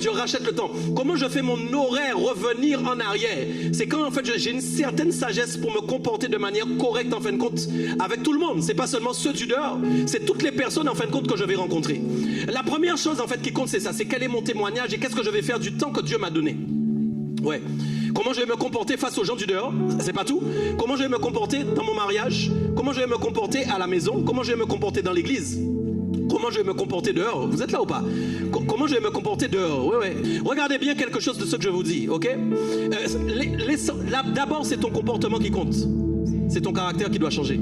Speaker 1: je rachète le temps? Comment je fais mon horaire revenir en arrière? C'est quand en fait j'ai une certaine sagesse pour me comporter de manière correcte en fin de compte avec tout le monde. C'est pas seulement ceux du dehors, c'est toutes les personnes en fin de compte que je vais rencontrer. La première chose en fait qui compte, c'est ça, c'est quel est mon témoignage et qu'est-ce que je vais faire du temps que Dieu m'a donné. Ouais. Comment je vais me comporter face aux gens du dehors? C'est pas tout. Comment je vais me comporter dans mon mariage? Comment je vais me comporter à la maison? Comment je vais me comporter dans l'église? Comment je vais me comporter dehors? Vous êtes là ou pas? Comment je vais me comporter dehors? Ouais. Regardez bien quelque chose de ce que je vous dis, ok? D'abord, c'est ton comportement qui compte. C'est ton caractère qui doit changer.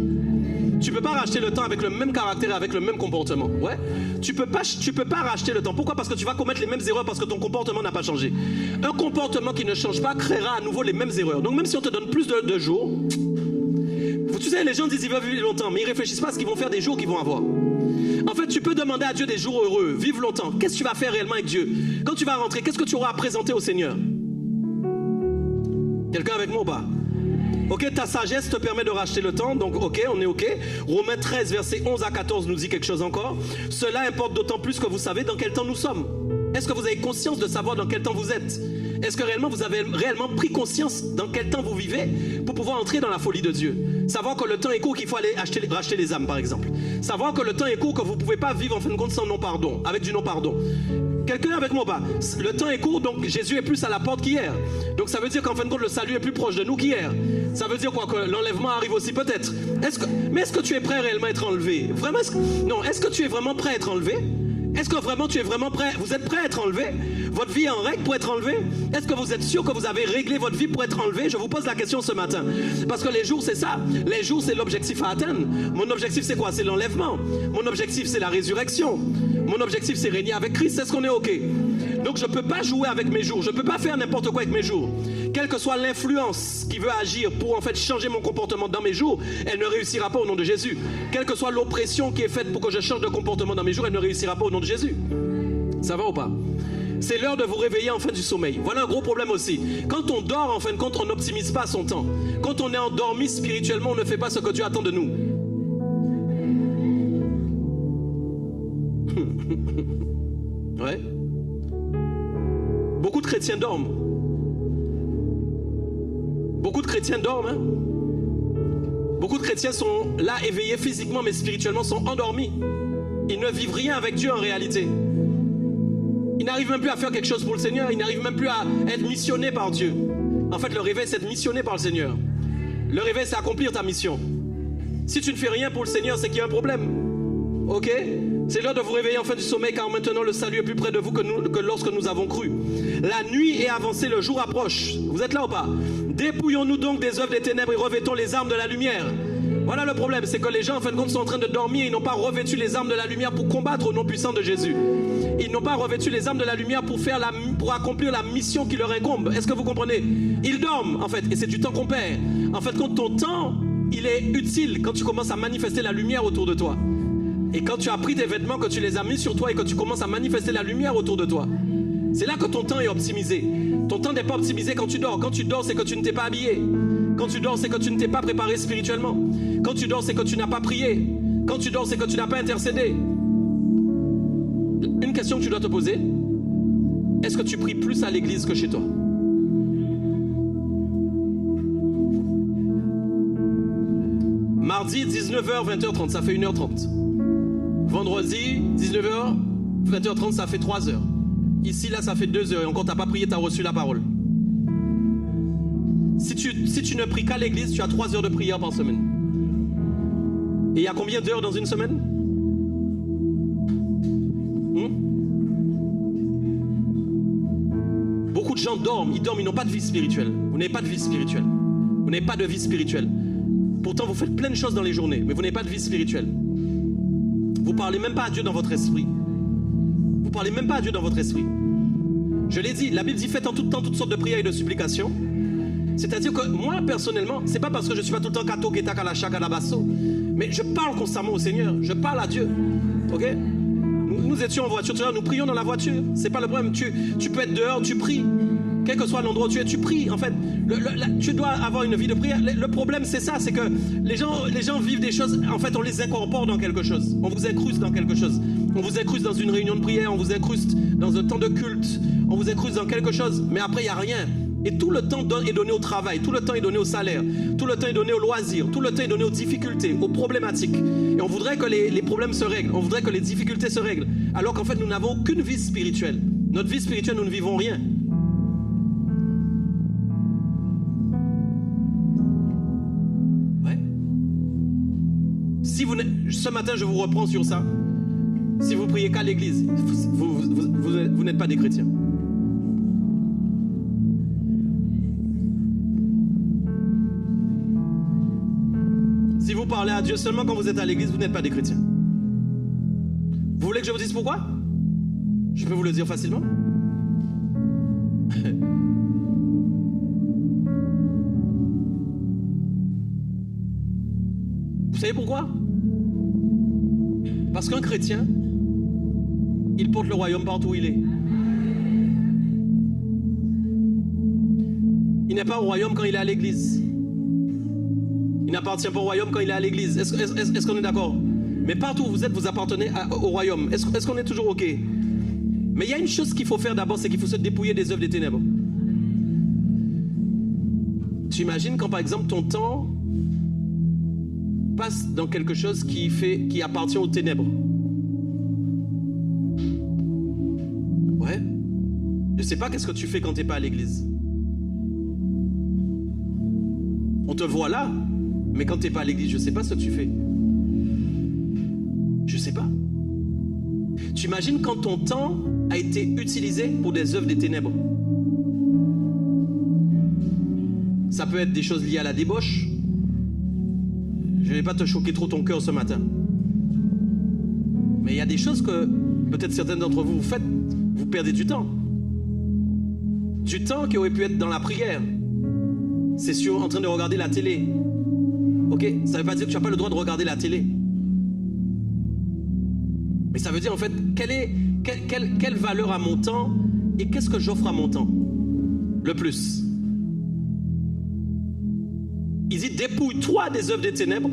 Speaker 1: Tu peux pas racheter le temps avec le même caractère et avec le même comportement. Ouais. Tu peux pas racheter le temps. Pourquoi? Parce que tu vas commettre les mêmes erreurs parce que ton comportement n'a pas changé. Un comportement qui ne change pas créera à nouveau les mêmes erreurs. Donc même si on te donne plus de jours, tu sais, les gens disent qu'ils veulent vivre longtemps, mais ils réfléchissent pas à ce qu'ils vont faire des jours qu'ils vont avoir. En fait, tu peux demander à Dieu des jours heureux, vivre longtemps. Qu'est-ce que tu vas faire réellement avec Dieu? Quand tu vas rentrer, qu'est-ce que tu auras à présenter au Seigneur? Quelqu'un avec moi ou pas? Ok, ta sagesse te permet de racheter le temps, donc ok, on est ok. Romains 13, versets 11 à 14 nous dit quelque chose encore. Cela importe d'autant plus que vous savez dans quel temps nous sommes. Est-ce que vous avez conscience de savoir dans quel temps vous êtes? Est-ce que réellement vous avez réellement pris conscience dans quel temps vous vivez pour pouvoir entrer dans la folie de Dieu? Savoir que le temps est court, qu'il faut aller racheter les âmes par exemple. Savoir que le temps est court, que vous ne pouvez pas vivre en fin de compte sans non-pardon, avec du non-pardon. Quelqu'un avec moi ou pas? Le temps est court, donc Jésus est plus à la porte qu'hier. Donc ça veut dire qu'en fin de compte, le salut est plus proche de nous qu'hier. Ça veut dire quoi? Que l'enlèvement arrive aussi peut-être. Mais est-ce que tu es prêt réellement à être enlevé? Vraiment, est-ce que tu es vraiment prêt à être enlevé? Est-ce que vraiment tu es vraiment prêt? Vous êtes prêt à être enlevé? Votre vie est en règle pour être enlevée? Est-ce que vous êtes sûr que vous avez réglé votre vie pour être enlevé? Je vous pose la question ce matin. Parce que les jours, c'est ça. Les jours, c'est l'objectif à atteindre. Mon objectif, c'est quoi? C'est l'enlèvement. Mon objectif, c'est la résurrection. Mon objectif, c'est régner avec Christ. Est-ce qu'on est OK? Donc, je ne peux pas jouer avec mes jours. Je ne peux pas faire n'importe quoi avec mes jours. Quelle que soit l'influence qui veut agir pour en fait changer mon comportement dans mes jours, elle ne réussira pas au nom de Jésus. Quelle que soit l'oppression qui est faite pour que je change de comportement dans mes jours, elle ne réussira pas au nom de Jésus. Ça va ou pas? C'est l'heure de vous réveiller en fin du sommeil. Voilà un gros problème aussi. Quand on dort, en fin de compte, on n'optimise pas son temps. Quand on est endormi spirituellement, on ne fait pas ce que Dieu attend de nous. Ouais. Beaucoup de chrétiens dorment. Beaucoup de chrétiens dorment. Hein? Beaucoup de chrétiens sont là éveillés physiquement, mais spirituellement sont endormis. Ils ne vivent rien avec Dieu en réalité. Ils n'arrivent même plus à faire quelque chose pour le Seigneur. Ils n'arrivent même plus à être missionnés par Dieu. En fait, le réveil, c'est être missionné par le Seigneur. Le réveil, c'est accomplir ta mission. Si tu ne fais rien pour le Seigneur, c'est qu'il y a un problème. Ok? C'est l'heure de vous réveiller en fin du sommeil, car maintenant le salut est plus près de vous que lorsque nous avons cru. La nuit est avancée, le jour approche. Vous êtes là ou pas? Dépouillons-nous donc des œuvres des ténèbres et revêtons les armes de la lumière. Voilà le problème, c'est que les gens en fin de compte sont en train de dormir. Ils n'ont pas revêtu les armes de la lumière pour combattre au nom puissant de Jésus. Ils n'ont pas revêtu les armes de la lumière pour accomplir la mission qui leur incombe. Est-ce que vous comprenez? Ils dorment en fait, et c'est du temps qu'on perd. En fait, quand ton temps, il est utile quand tu commences à manifester la lumière autour de toi. Et quand tu as pris tes vêtements, que tu les as mis sur toi et que tu commences à manifester la lumière autour de toi, c'est là que ton temps est optimisé. Ton temps n'est pas optimisé quand tu dors. Quand tu dors, c'est que tu ne t'es pas habillé. Quand tu dors, c'est que tu ne t'es pas préparé spirituellement. Quand tu dors, c'est que tu n'as pas prié. Quand tu dors, c'est que tu n'as pas intercédé. Une question que tu dois te poser, est-ce que tu pries plus à l'église que chez toi? Mardi, 19h, 20h30, ça fait 1h30. Vendredi, 19h, 20h30, ça fait 3h. Ici, là, ça fait 2h. Et encore, tu n'as pas prié, tu as reçu la parole. Si tu ne pries qu'à l'église, tu as 3 heures de prière par semaine. Et il y a combien d'heures dans une semaine? Beaucoup de gens dorment, ils n'ont pas de vie spirituelle. Vous n'avez pas de vie spirituelle. Vous n'avez pas de vie spirituelle. Pourtant, vous faites plein de choses dans les journées, mais vous n'avez pas de vie spirituelle. Vous ne parlez même pas à Dieu dans votre esprit. Vous ne parlez même pas à Dieu dans votre esprit. Je l'ai dit, la Bible dit faites en tout temps toutes sortes de prières et de supplications. C'est-à-dire que moi, personnellement, c'est pas parce que je suis pas tout le temps kato, keta, kalacha, kalabasso, mais je parle constamment au Seigneur, je parle à Dieu. Ok? Nous étions en voiture, nous prions dans la voiture. C'est pas le problème. Tu peux être dehors, tu pries. Quel que soit l'endroit où tu es, tu pries. En fait, tu dois avoir une vie de prière. Le problème, c'est ça, c'est que les gens vivent des choses. En fait, on les incorpore dans quelque chose. On vous incruste dans quelque chose. On vous incruste dans une réunion de prière, on vous incruste dans un temps de culte, on vous incruste dans quelque chose. Mais après, il n'y a rien. Et tout le temps est donné au travail, tout le temps est donné au salaire, tout le temps est donné au loisir, tout le temps est donné aux difficultés, aux problématiques. Et on voudrait que les problèmes se règlent, on voudrait que les difficultés se règlent. Alors qu'en fait, nous n'avons aucune vie spirituelle. Notre vie spirituelle, nous ne vivons rien. Ouais. Ce matin, je vous reprends sur ça. Si vous priez qu'à l'église, vous n'êtes pas des chrétiens. Si vous parlez à Dieu seulement quand vous êtes à l'église, vous n'êtes pas des chrétiens. Vous voulez que je vous dise pourquoi? Je peux vous le dire facilement. Vous savez pourquoi? Parce qu'un chrétien, il porte le royaume partout où il est. Il n'est pas au royaume quand il est à l'église. Il n'appartient pas au royaume quand il est à l'église. Est-ce qu'on est d'accord? Mais partout où vous êtes, vous appartenez au royaume. Est-ce qu'on est toujours OK? Mais il y a une chose qu'il faut faire d'abord, c'est qu'il faut se dépouiller des œuvres des ténèbres. Tu imagines quand par exemple ton temps passe dans quelque chose qui appartient aux ténèbres. Ouais. Je sais pas qu'est-ce que tu fais quand tu n'es pas à l'église. On te voit là, mais quand tu n'es pas à l'église, je sais pas ce que tu fais. Je sais pas. Tu imagines quand ton temps a été utilisé pour des œuvres des ténèbres. Ça peut être des choses liées à la débauche. Je ne vais pas te choquer trop ton cœur ce matin. Mais il y a des choses que peut-être certains d'entre vous faites, vous perdez du temps. Du temps qui aurait pu être dans la prière. C'est en train de regarder la télé. Ok? Ça ne veut pas dire que tu n'as pas le droit de regarder la télé. Mais ça veut dire en fait, quelle valeur a mon temps et qu'est-ce que j'offre à mon temps? Le plus. Il dit dépouille-toi des œuvres des ténèbres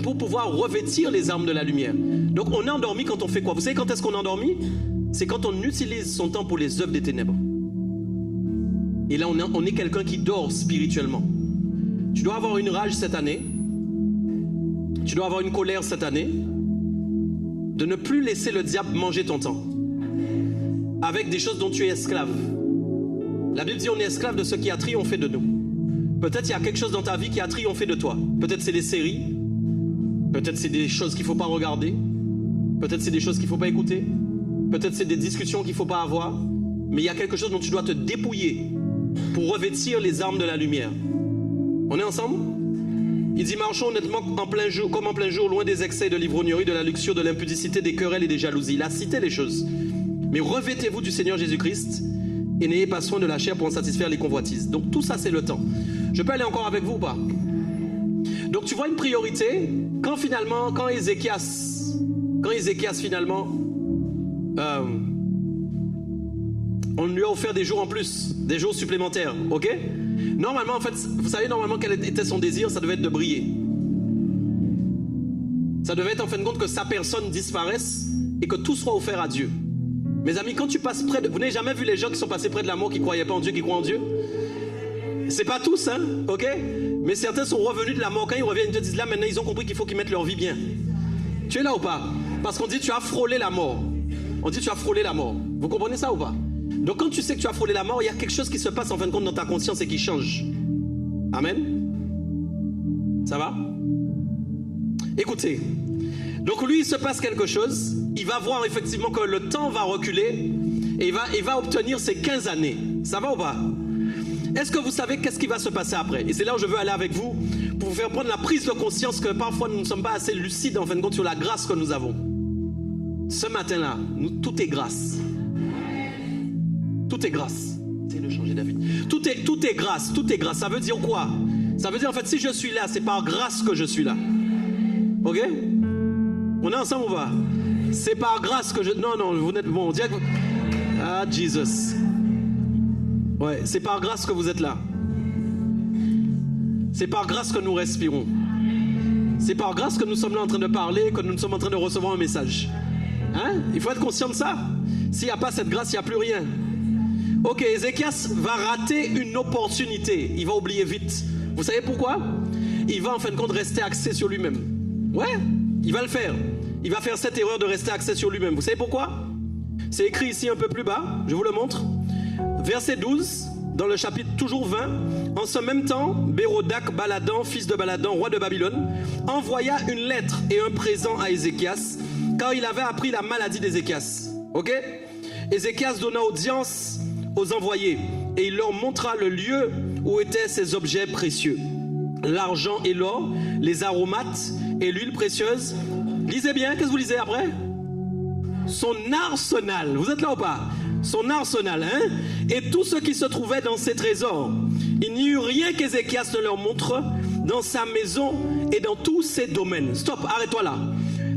Speaker 1: pour pouvoir revêtir les armes de la lumière. Donc on est endormi quand on fait quoi? Vous savez quand est-ce qu'on est endormi? C'est quand on utilise son temps pour les œuvres des ténèbres. Et là on est quelqu'un qui dort spirituellement. Tu dois avoir une rage cette année. Tu dois avoir une colère cette année. De ne plus laisser le diable manger ton temps. avec des choses dont tu es esclave. La Bible dit on est esclave de ce qui a triomphé de nous. Peut-être il y a quelque chose dans ta vie qui a triomphé de toi. Peut-être c'est des séries. Peut-être c'est des choses qu'il ne faut pas regarder. Peut-être c'est des choses qu'il ne faut pas écouter. Peut-être c'est des discussions qu'il ne faut pas avoir. Mais il y a quelque chose dont tu dois te dépouiller pour revêtir les armes de la lumière. On est ensemble? Il dit marchons honnêtement en plein jour, comme en plein jour, loin des excès de l'ivrognerie, de la luxure, de l'impudicité, des querelles et des jalousies. Il a cité les choses. Mais revêtez-vous du Seigneur Jésus-Christ et n'ayez pas soin de la chair pour en satisfaire les convoitises. Donc tout ça c'est le temps. Je peux aller encore avec vous ou pas? Donc tu vois une priorité quand Ézéchias finalement on lui a offert des jours en plus, des jours supplémentaires, ok? Normalement, en fait, vous savez normalement quel était son désir? Ça devait être de briller. Ça devait être en fin de compte que sa personne disparaisse et que tout soit offert à Dieu. Mes amis, quand tu passes près de... Vous n'avez jamais vu les gens qui sont passés près de la mort qui ne croyaient pas en Dieu, qui croient en Dieu? C'est pas tous, hein, ok? Mais certains sont revenus de la mort. Quand ils reviennent, ils te disent là, maintenant, ils ont compris qu'il faut qu'ils mettent leur vie bien. Tu es là ou pas? Parce qu'on dit tu as frôlé la mort. On dit tu as frôlé la mort. Vous comprenez ça ou pas? Donc quand tu sais que tu as frôlé la mort, il y a quelque chose qui se passe en fin de compte dans ta conscience et qui change. Amen? Ça va? Écoutez. Donc lui, il se passe quelque chose. Il va voir effectivement que le temps va reculer et il va obtenir ses 15 années. Ça va ou pas? Est-ce que vous savez qu'est-ce qui va se passer après? Et c'est là où je veux aller avec vous pour vous faire prendre la prise de conscience que parfois nous ne sommes pas assez lucides en fin de compte sur la grâce que nous avons. Ce matin-là, tout est grâce. Tout est grâce. Essayez de changer d'avis. Tout est grâce. Tout est grâce. Ça veut dire quoi? Ça veut dire en fait si je suis là, c'est par grâce que je suis là. Ok? On est ensemble ou pas? C'est par grâce que je... Non, vous n'êtes... Bon, on dirait que... Ah, Jesus. Ouais, c'est par grâce que vous êtes là. C'est par grâce que nous respirons. C'est par grâce que nous sommes là en train de parler, que nous sommes en train de recevoir un message. Hein? Il faut être conscient de ça. S'il n'y a pas cette grâce, il n'y a plus rien. Ok, Ézéchias va rater une opportunité. Il va oublier vite. Vous savez pourquoi? Il va en fin de compte rester axé sur lui-même. Ouais, il va le faire. Il va faire cette erreur de rester axé sur lui-même. Vous savez pourquoi? C'est écrit ici un peu plus bas. Je vous le montre. Verset 12, dans le chapitre toujours 20. En ce même temps, Bérodac, Baladan, fils de Baladan, roi de Babylone, envoya une lettre et un présent à Ézéchias, car il avait appris la maladie d'Ézéchias. Ok? Ézéchias donna audience aux envoyés et il leur montra le lieu où étaient ses objets précieux. L'argent et l'or, les aromates et l'huile précieuse. Lisez bien, qu'est-ce que vous lisez après? Son arsenal. Vous êtes là ou pas? Son arsenal, hein? Et tout ce qui se trouvait dans ses trésors. Il n'y eut rien qu'Ézéchias ne leur montre dans sa maison et dans tous ses domaines. Stop, arrête-toi là.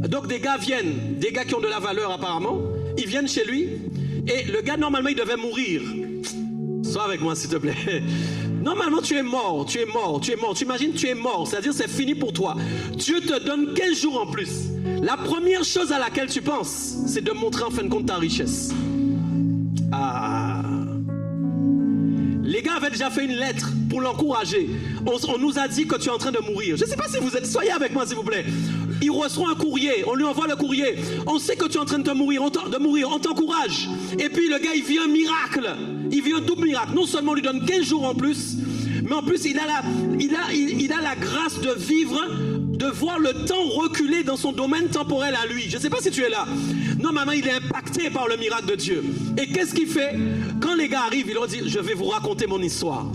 Speaker 1: Donc des gars viennent, des gars qui ont de la valeur apparemment, ils viennent chez lui et le gars normalement il devait mourir. Sois avec moi s'il te plaît. Normalement tu es mort. Tu imagines tu es mort, c'est-à-dire c'est fini pour toi. Dieu te donne 15 jours en plus. La première chose à laquelle tu penses, c'est de montrer en fin de compte ta richesse. Ah. Les gars avaient déjà fait une lettre pour l'encourager. On nous a dit que tu es en train de mourir. Je ne sais pas si vous êtes... Soyez avec moi s'il vous plaît. Il reçoit un courrier, on lui envoie le courrier. On sait que tu es en train de mourir, on t'encourage. Et puis le gars, il vit un miracle. Il vit un double miracle. Non seulement on lui donne 15 jours en plus, mais en plus il a la grâce de vivre, de voir le temps reculer dans son domaine temporel à lui. Je ne sais pas si tu es là. Normalement, il est impacté par le miracle de Dieu. Et qu'est-ce qu'il fait? Quand les gars arrivent, il leur dit, je vais vous raconter mon histoire.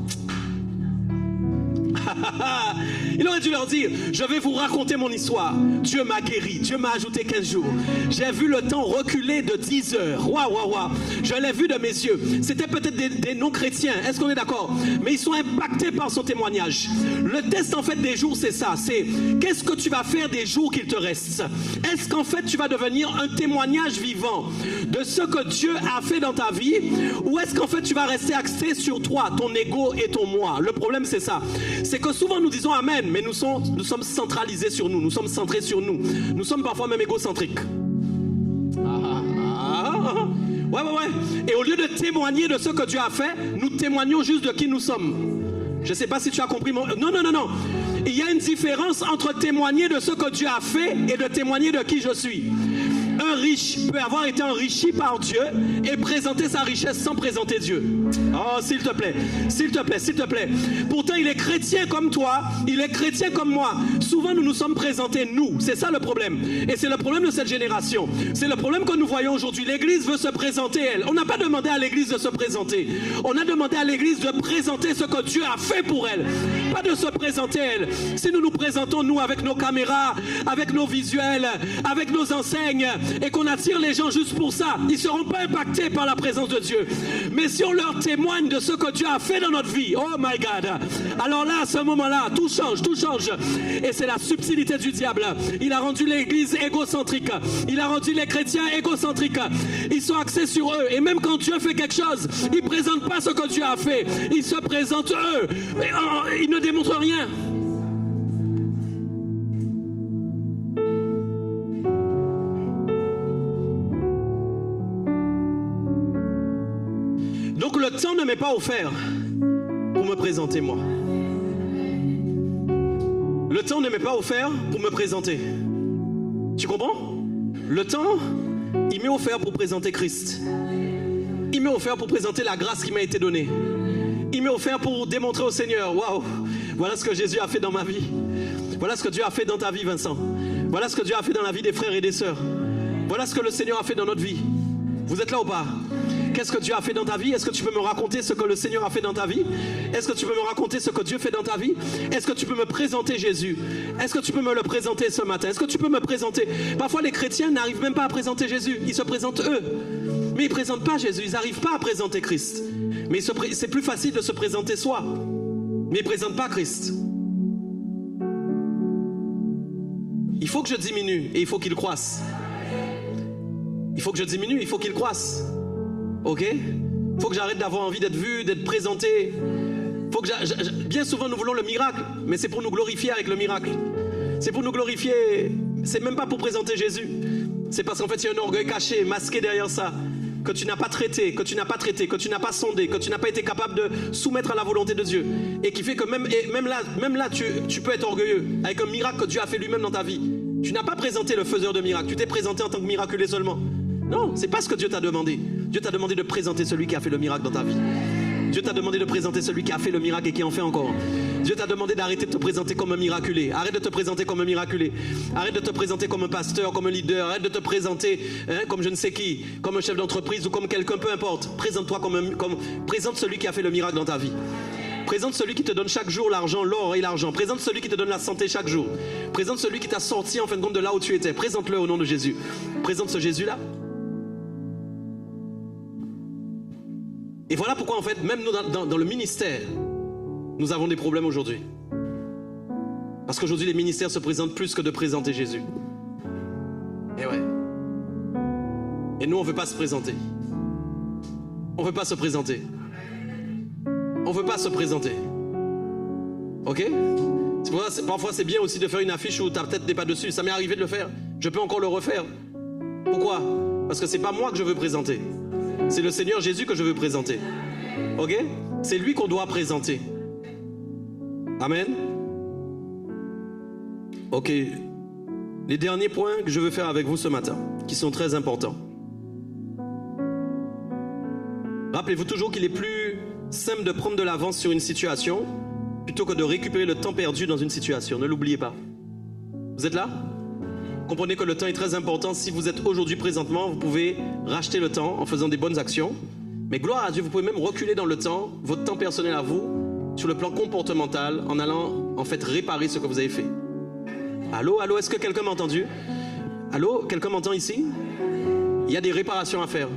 Speaker 1: Il aurait dû leur dire, je vais vous raconter mon histoire. Dieu m'a guéri, Dieu m'a ajouté 15 jours. J'ai vu le temps reculer de 10 heures. Waouh. Je l'ai vu de mes yeux. C'était peut-être des non-chrétiens, est-ce qu'on est d'accord? Mais ils sont impactés par son témoignage. Le test en fait des jours, c'est ça. C'est qu'est-ce que tu vas faire des jours qu'il te reste? Est-ce qu'en fait tu vas devenir un témoignage vivant de ce que Dieu a fait dans ta vie? Ou est-ce qu'en fait tu vas rester axé sur toi, ton ego et ton moi? Le problème c'est ça. C'est que souvent nous disons Amen, mais nous sommes centralisés sur nous, nous sommes centrés sur nous. Nous sommes parfois même égocentriques. Ouais. Et au lieu de témoigner de ce que Dieu a fait, nous témoignons juste de qui nous sommes. Je ne sais pas si tu as compris mon... Non. Il y a une différence entre témoigner de ce que Dieu a fait et de témoigner de qui je suis. quelqu'un riche peut avoir été enrichi par Dieu et présenter sa richesse sans présenter Dieu. Oh, s'il te plaît, s'il te plaît, s'il te plaît. Pourtant, il est chrétien comme toi, il est chrétien comme moi. Souvent, nous nous sommes présentés, nous. C'est ça le problème. Et c'est le problème de cette génération. C'est le problème que nous voyons aujourd'hui. L'Église veut se présenter, elle. On n'a pas demandé à l'Église de se présenter. On a demandé à l'Église de présenter ce que Dieu a fait pour elle. Pas de se présenter, elle. Si nous nous présentons, nous, avec nos caméras, avec nos visuels, avec nos enseignes, et qu'on attire les gens juste pour ça, ils ne seront pas impactés par la présence de Dieu. Mais si on leur témoigne de ce que Dieu a fait dans notre vie, oh my God, alors là, à ce moment-là, tout change, tout change. Et c'est la subtilité du diable. Il a rendu l'Église égocentrique. Il a rendu les chrétiens égocentriques. Ils sont axés sur eux. Et même quand Dieu fait quelque chose, ils ne présentent pas ce que Dieu a fait. Ils se présentent eux. Ils ne démontrent rien. Donc le temps ne m'est pas offert pour me présenter moi. Le temps ne m'est pas offert pour me présenter. Tu comprends? Le temps, il m'est offert pour présenter Christ. Il m'est offert pour présenter la grâce qui m'a été donnée. Il m'est offert pour démontrer au Seigneur, waouh, voilà ce que Jésus a fait dans ma vie. Voilà ce que Dieu a fait dans ta vie, Vincent. Voilà ce que Dieu a fait dans la vie des frères et des sœurs. Voilà ce que le Seigneur a fait dans notre vie. Vous êtes là ou pas? Qu'est-ce que Dieu a fait dans ta vie? Est-ce que tu peux me raconter ce que le Seigneur a fait dans ta vie? Est-ce que tu peux me raconter ce que Dieu fait dans ta vie? Est-ce que tu peux me présenter Jésus? Est-ce que tu peux me le présenter ce matin? Est-ce que tu peux me présenter? Parfois les chrétiens n'arrivent même pas à présenter Jésus. Ils se présentent eux. Mais ils ne présentent pas Jésus. Ils n'arrivent pas à présenter Christ. Mais c'est plus facile de se présenter soi. Mais ils ne présentent pas Christ. Il faut que je diminue et il faut qu'il croisse. Il faut que je diminue, il faut qu'il croisse. Ok? Il faut que j'arrête d'avoir envie d'être vu, d'être présenté. Faut que bien souvent nous voulons le miracle, mais c'est pour nous glorifier avec le miracle. C'est pour nous glorifier, c'est même pas pour présenter Jésus. C'est parce qu'en fait il y a un orgueil caché, masqué derrière ça, que tu n'as pas traité, que tu n'as pas sondé, que tu n'as pas été capable de soumettre à la volonté de Dieu. Et qui fait que même là tu peux être orgueilleux avec un miracle que Dieu a fait lui-même dans ta vie. Tu n'as pas présenté le faiseur de miracles, tu t'es présenté en tant que miraculé seulement. Non, c'est pas ce que Dieu t'a demandé. Dieu t'a demandé de présenter celui qui a fait le miracle dans ta vie. Dieu t'a demandé de présenter celui qui a fait le miracle et qui en fait encore. Dieu t'a demandé d'arrêter de te présenter comme un miraculé. Arrête de te présenter comme un miraculé. Arrête de te présenter comme un pasteur, comme un leader. Arrête de te présenter comme je ne sais qui, comme un chef d'entreprise ou comme quelqu'un, peu importe. Présente-toi présente celui qui a fait le miracle dans ta vie. Présente celui qui te donne chaque jour l'argent, l'or et l'argent. Présente celui qui te donne la santé chaque jour. Présente celui qui t'a sorti en fin de compte de là où tu étais. Présente-le au nom de Jésus. Présente ce Jésus-là. Et voilà pourquoi en fait, même nous dans le ministère, nous avons des problèmes aujourd'hui. Parce qu'aujourd'hui les ministères se présentent plus que de présenter Jésus. Et ouais. Et nous on ne veut pas se présenter. On ne veut pas se présenter. On ne veut pas se présenter. Ok? Parfois c'est bien aussi de faire une affiche où ta tête n'est pas dessus. Ça m'est arrivé de le faire. Je peux encore le refaire. Pourquoi? Parce que ce n'est pas moi que je veux présenter. C'est le Seigneur Jésus que je veux présenter. Ok? C'est lui qu'on doit présenter. Amen. Ok. Les derniers points que je veux faire avec vous ce matin, qui sont très importants. Rappelez-vous toujours qu'il est plus simple de prendre de l'avance sur une situation plutôt que de récupérer le temps perdu dans une situation. Ne l'oubliez pas. Vous êtes là? Comprenez que le temps est très important. Si vous êtes aujourd'hui présentement, vous pouvez racheter le temps en faisant des bonnes actions. Mais gloire à Dieu, vous pouvez même reculer dans le temps, votre temps personnel à vous, sur le plan comportemental, en allant en fait réparer ce que vous avez fait. Allô, allô, est-ce que quelqu'un m'a entendu? Allô, quelqu'un m'entend ici? Il y a des réparations à faire.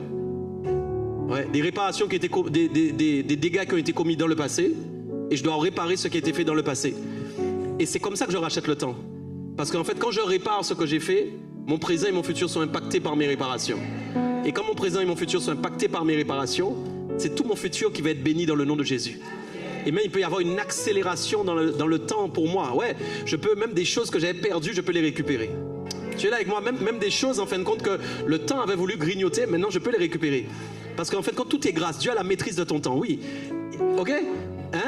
Speaker 1: Ouais, des réparations qui étaient des dégâts qui ont été commis dans le passé, et je dois réparer ce qui a été fait dans le passé. Et c'est comme ça que je rachète le temps. Parce qu'en fait, quand je répare ce que j'ai fait, mon présent et mon futur sont impactés par mes réparations. Et quand mon présent et mon futur sont impactés par mes réparations, c'est tout mon futur qui va être béni dans le nom de Jésus. Et même il peut y avoir une accélération dans le temps pour moi. Ouais, je peux même des choses que j'avais perdues, je peux les récupérer. Tu es là avec moi, même des choses en fin de compte que le temps avait voulu grignoter, maintenant je peux les récupérer. Parce qu'en fait, quand tout est grâce, Dieu a la maîtrise de ton temps, oui. Ok?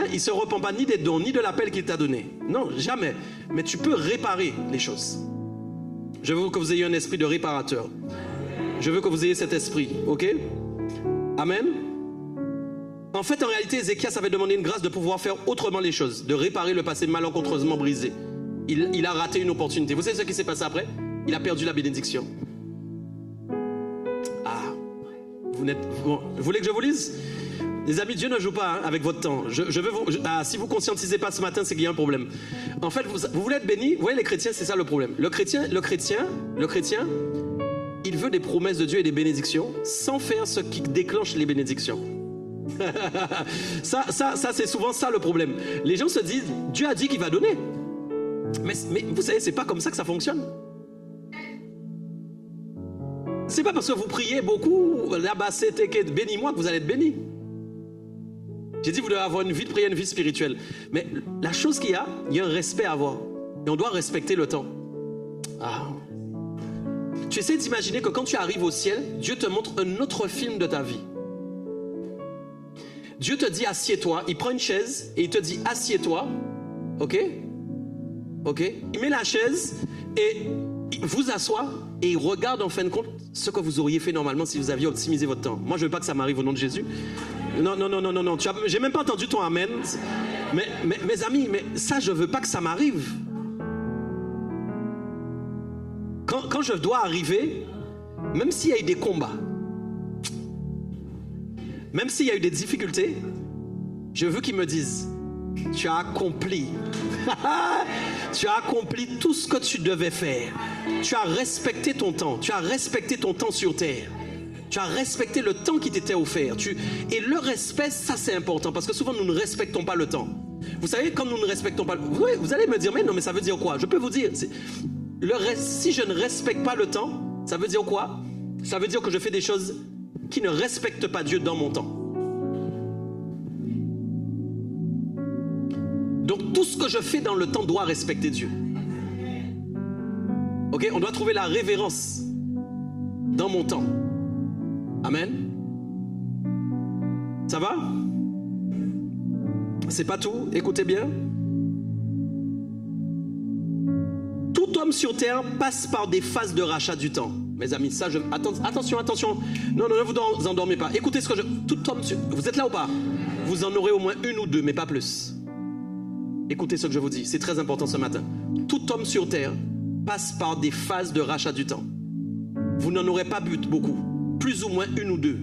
Speaker 1: Il ne se repent pas ni des dons, ni de l'appel qu'il t'a donné. Non, jamais. Mais tu peux réparer les choses. Je veux que vous ayez un esprit de réparateur. Je veux que vous ayez cet esprit, ok? Amen. En fait, en réalité, Ézéchias avait demandé une grâce de pouvoir faire autrement les choses, de réparer le passé malencontreusement brisé. Il a raté une opportunité. Vous savez ce qui s'est passé après? Il a perdu la bénédiction. Ah, vous voulez que je vous lise? Les amis, Dieu ne joue pas avec votre temps. Si vous ne conscientisez pas ce matin, c'est qu'il y a un problème. En fait, vous voulez être béni? Vous voyez, les chrétiens, c'est ça le problème. Le chrétien, il veut des promesses de Dieu et des bénédictions sans faire ce qui déclenche les bénédictions. ça c'est souvent ça le problème. Les gens se disent, Dieu a dit qu'il va donner. Mais vous savez, c'est pas comme ça que ça fonctionne. C'est pas parce que vous priez beaucoup, là-bas c'était que bénis-moi que vous allez être béni. J'ai dit, vous devez avoir une vie de prière, une vie spirituelle. Mais la chose qu'il y a un respect à avoir. Et on doit respecter le temps. Ah. Tu essaies d'imaginer que quand tu arrives au ciel, Dieu te montre un autre film de ta vie. Dieu te dit, assieds-toi. Il prend une chaise et il te dit, assieds-toi. Ok? Ok? Il met la chaise et il vous assoit et il regarde en fin de compte ce que vous auriez fait normalement si vous aviez optimisé votre temps. Moi, je ne veux pas que ça m'arrive au nom de Jésus. Non. J'ai même pas entendu ton amen. Mais mes amis, mais ça, je veux pas que ça m'arrive. Quand je dois arriver, même s'il y a eu des combats, même s'il y a eu des difficultés, je veux qu'ils me disent, tu as accompli. Tu as accompli tout ce que tu devais faire. Tu as respecté ton temps. Tu as respecté ton temps sur terre. Tu as respecté le temps qui t'était offert. Et le respect, ça c'est important parce que souvent nous ne respectons pas le temps. Vous savez, comme nous ne respectons pas... Vous allez me dire, mais non, mais ça veut dire quoi? Je peux vous dire, si je ne respecte pas le temps, ça veut dire quoi? Ça veut dire que je fais des choses qui ne respectent pas Dieu dans mon temps. Donc tout ce que je fais dans le temps doit respecter Dieu. Ok? On doit trouver la révérence dans mon temps. Amen. Ça va? C'est pas tout. Écoutez bien. Tout homme sur terre passe par des phases de rachat du temps. Mes amis, ça, attention. Non, ne vous endormez pas. Écoutez ce que tout homme sur... Vous êtes là ou pas? Vous en aurez au moins une ou deux, mais pas plus. Écoutez ce que je vous dis. C'est très important ce matin. Tout homme sur terre passe par des phases de rachat du temps. Vous n'en aurez pas beaucoup. Plus ou moins une ou deux.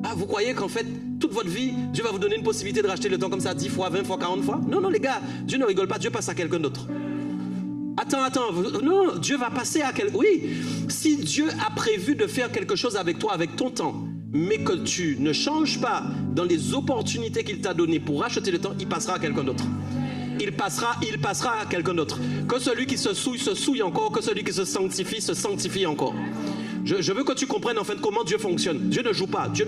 Speaker 1: Ah, vous croyez qu'en fait, toute votre vie, Dieu va vous donner une possibilité de racheter le temps comme ça 10 fois, 20 fois, 40 fois? Non, les gars, Dieu ne rigole pas, Dieu passe à quelqu'un d'autre. Attends, non, Dieu va passer à quelqu'un... Oui, si Dieu a prévu de faire quelque chose avec toi, avec ton temps, mais que tu ne changes pas dans les opportunités qu'il t'a données pour racheter le temps, il passera à quelqu'un d'autre. Il passera à quelqu'un d'autre. Que celui qui se souille encore, que celui qui se sanctifie encore. Je veux que tu comprennes en fait comment Dieu fonctionne. Dieu ne joue pas. Je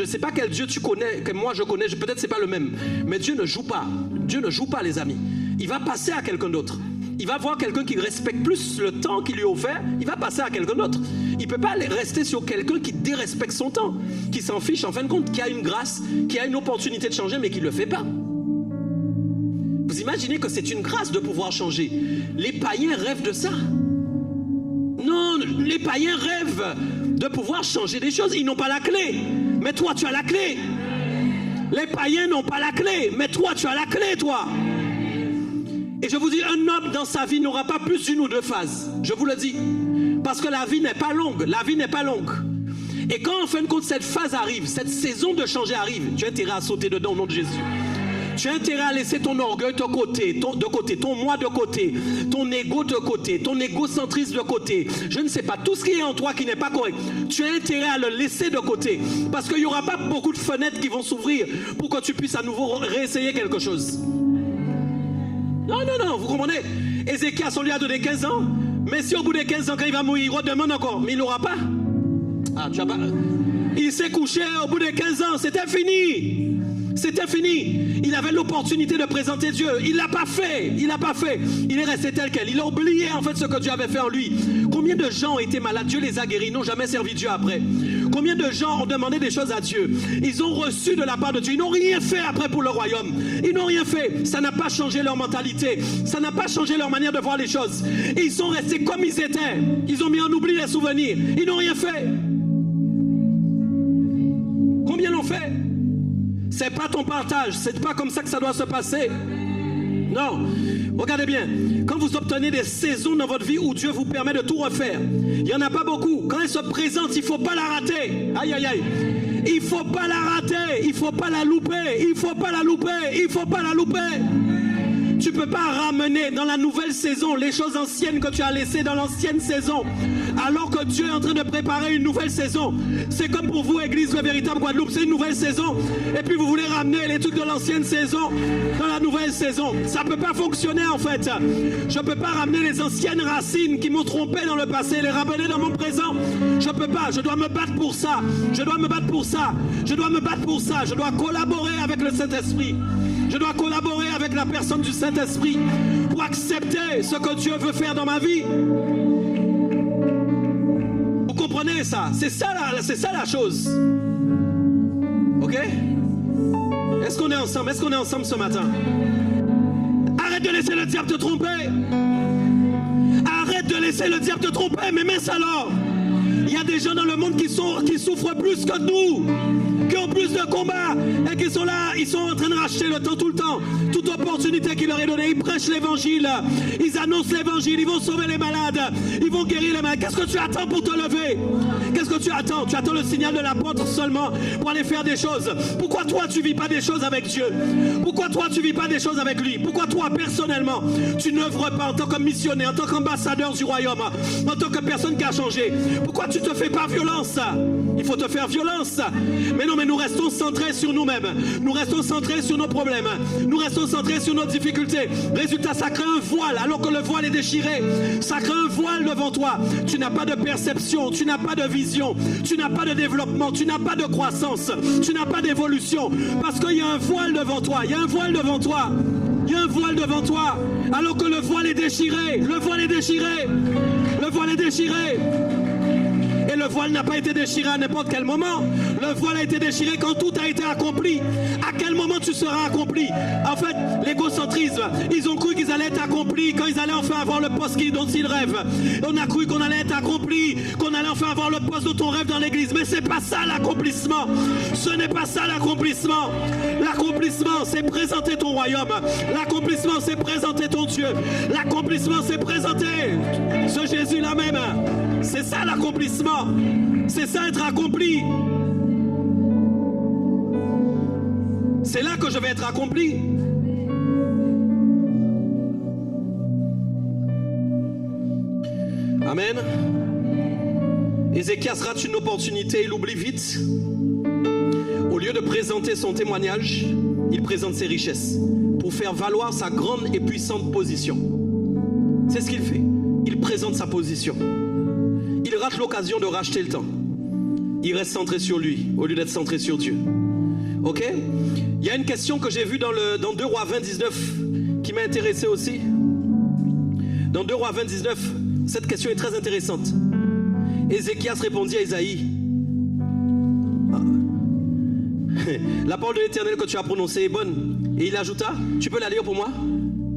Speaker 1: ne sais pas quel Dieu tu connais, que moi je connais, peut-être c'est pas le même. Mais Dieu ne joue pas. Dieu ne joue pas, les amis. Il va passer à quelqu'un d'autre. Il va voir quelqu'un qui respecte plus le temps qu'il lui a offert, il va passer à quelqu'un d'autre. Il ne peut pas rester sur quelqu'un qui dérespecte son temps, qui s'en fiche en fin de compte, qui a une grâce, qui a une opportunité de changer mais qui ne le fait pas. Vous imaginez que c'est une grâce de pouvoir changer. Les païens rêvent de ça. Non, les païens rêvent de pouvoir changer des choses. Ils n'ont pas la clé. Mais toi, tu as la clé. Les païens n'ont pas la clé. Mais toi, tu as la clé, toi. Et je vous dis, un homme dans sa vie n'aura pas plus d'une ou deux phases. Je vous le dis. Parce que la vie n'est pas longue. La vie n'est pas longue. Et quand en fin de compte cette phase arrive, cette saison de changer arrive, tu as intérêt à sauter dedans au nom de Jésus. Tu as intérêt à laisser ton orgueil de côté, ton moi de côté, ton ego de côté, ton égocentrisme de côté. Je ne sais pas, tout ce qui est en toi qui n'est pas correct. Tu as intérêt à le laisser de côté. Parce qu'il n'y aura pas beaucoup de fenêtres qui vont s'ouvrir pour que tu puisses à nouveau réessayer quelque chose. Non, vous comprenez? Ézéchias, on lui a donné 15 ans. Mais si au bout de 15 ans, quand il va mourir, il redemande encore. Mais il n'aura pas. Ah, tu as pas... Il s'est couché au bout de 15 ans. C'était fini. C'était fini. Il avait l'opportunité de présenter Dieu. Il l'a pas fait. Il est resté tel quel. Il a oublié en fait ce que Dieu avait fait en lui. Combien de gens ont été malades? Dieu les a guéris. Ils n'ont jamais servi Dieu après. Combien de gens ont demandé des choses à Dieu? Ils ont reçu de la part de Dieu. Ils n'ont rien fait après pour le royaume. Ils n'ont rien fait. Ça n'a pas changé leur mentalité. Ça n'a pas changé leur manière de voir les choses. Ils sont restés comme ils étaient. Ils ont mis en oubli les souvenirs. Ils n'ont rien fait. Combien l'ont fait? C'est pas ton partage. C'est pas comme ça que ça doit se passer. Non. Regardez bien. Quand vous obtenez des saisons dans votre vie où Dieu vous permet de tout refaire, il n'y en a pas beaucoup. Quand elle se présente, il ne faut pas la rater. Aïe, aïe, aïe. Il ne faut pas la rater. Il ne faut pas la louper. Il ne faut pas la louper. Il ne faut pas la louper. Tu ne peux pas ramener dans la nouvelle saison les choses anciennes que tu as laissées dans l'ancienne saison, alors que Dieu est en train de préparer une nouvelle saison. C'est comme pour vous, Église Le Véritable Guadeloupe, c'est une nouvelle saison, et puis vous voulez ramener les trucs de l'ancienne saison dans la nouvelle saison. Ça ne peut pas fonctionner en fait. Je ne peux pas ramener les anciennes racines qui m'ont trompé dans le passé, les ramener dans mon présent. Je ne peux pas, je dois me battre pour ça. Je dois me battre pour ça. Je dois me battre pour ça. Je dois collaborer avec le Saint-Esprit. Je dois collaborer avec la personne du Saint-Esprit pour accepter ce que Dieu veut faire dans ma vie. Vous comprenez ça? C'est ça la chose. Ok? Est-ce qu'on est ensemble? Est-ce qu'on est ensemble ce matin? Arrête de laisser le diable te tromper. Arrête de laisser le diable te tromper. Mais mince alors, il y a des gens dans le monde qui souffrent plus que nous, qui ont plus de combats et qui sont là, ils sont en train de racheter le temps tout le temps. Toute opportunité qui leur est donnée, ils prêchent l'évangile, ils annoncent l'évangile, ils vont sauver les malades, ils vont guérir les malades. Qu'est-ce que tu attends pour te lever? Qu'est-ce que tu attends? Tu attends le signal de l'apôtre seulement pour aller faire des choses. Pourquoi toi tu vis pas des choses avec Dieu? Pourquoi toi tu vis pas des choses avec lui? Pourquoi toi personnellement tu n'œuvres pas en tant que missionnaire, en tant qu'ambassadeur du royaume, en tant que personne qui a changé? Pourquoi tu te fais pas violence? Il faut te faire violence. Mais non, mais nous restons centrés sur nous-mêmes. Nous restons centrés sur nos problèmes. Nous restons centrés sur nos difficultés. Résultat, ça crée un voile alors que le voile est déchiré. Ça crée un voile devant toi. Tu n'as pas de perception, tu n'as pas de vision, tu n'as pas de développement, tu n'as pas de croissance, tu n'as pas d'évolution. Parce qu'il y a un voile devant toi. Il y a un voile devant toi. Il y a un voile devant toi. Alors que le voile est déchiré. Le voile est déchiré. Le voile est déchiré. Et le voile n'a pas été déchiré à n'importe quel moment. Le voile a été déchiré quand tout a été accompli. À quel moment tu seras accompli? En fait, l'égocentrisme, ils ont cru qu'ils allaient être accomplis quand ils allaient enfin avoir le poste dont ils rêvent. On a cru qu'on allait être accompli, qu'on allait enfin avoir le poste dont on rêve dans l'église. Mais c'est pas ça l'accomplissement. Ce n'est pas ça l'accomplissement. L'accomplissement, c'est présenter ton royaume. L'accomplissement, c'est présenter ton Dieu. L'accomplissement, c'est présenter ce Jésus-là même. C'est ça l'accomplissement. C'est ça être accompli. C'est là que je vais être accompli. Amen. Ézéchias rate une opportunité, il l'oublie vite. Au lieu de présenter son témoignage, il présente ses richesses pour faire valoir sa grande et puissante position. C'est ce qu'il fait. Il présente sa position. Il rate l'occasion de racheter le temps. Il reste centré sur lui au lieu d'être centré sur Dieu. Ok? Il y a une question que j'ai vue dans 2 Rois 20, 19 qui m'a intéressé aussi. Dans 2 Rois 20, 19, cette question est très intéressante. Ézéchias répondit à Isaïe. La parole de l'Éternel que tu as prononcée est bonne. Et il ajouta, tu peux la lire pour moi?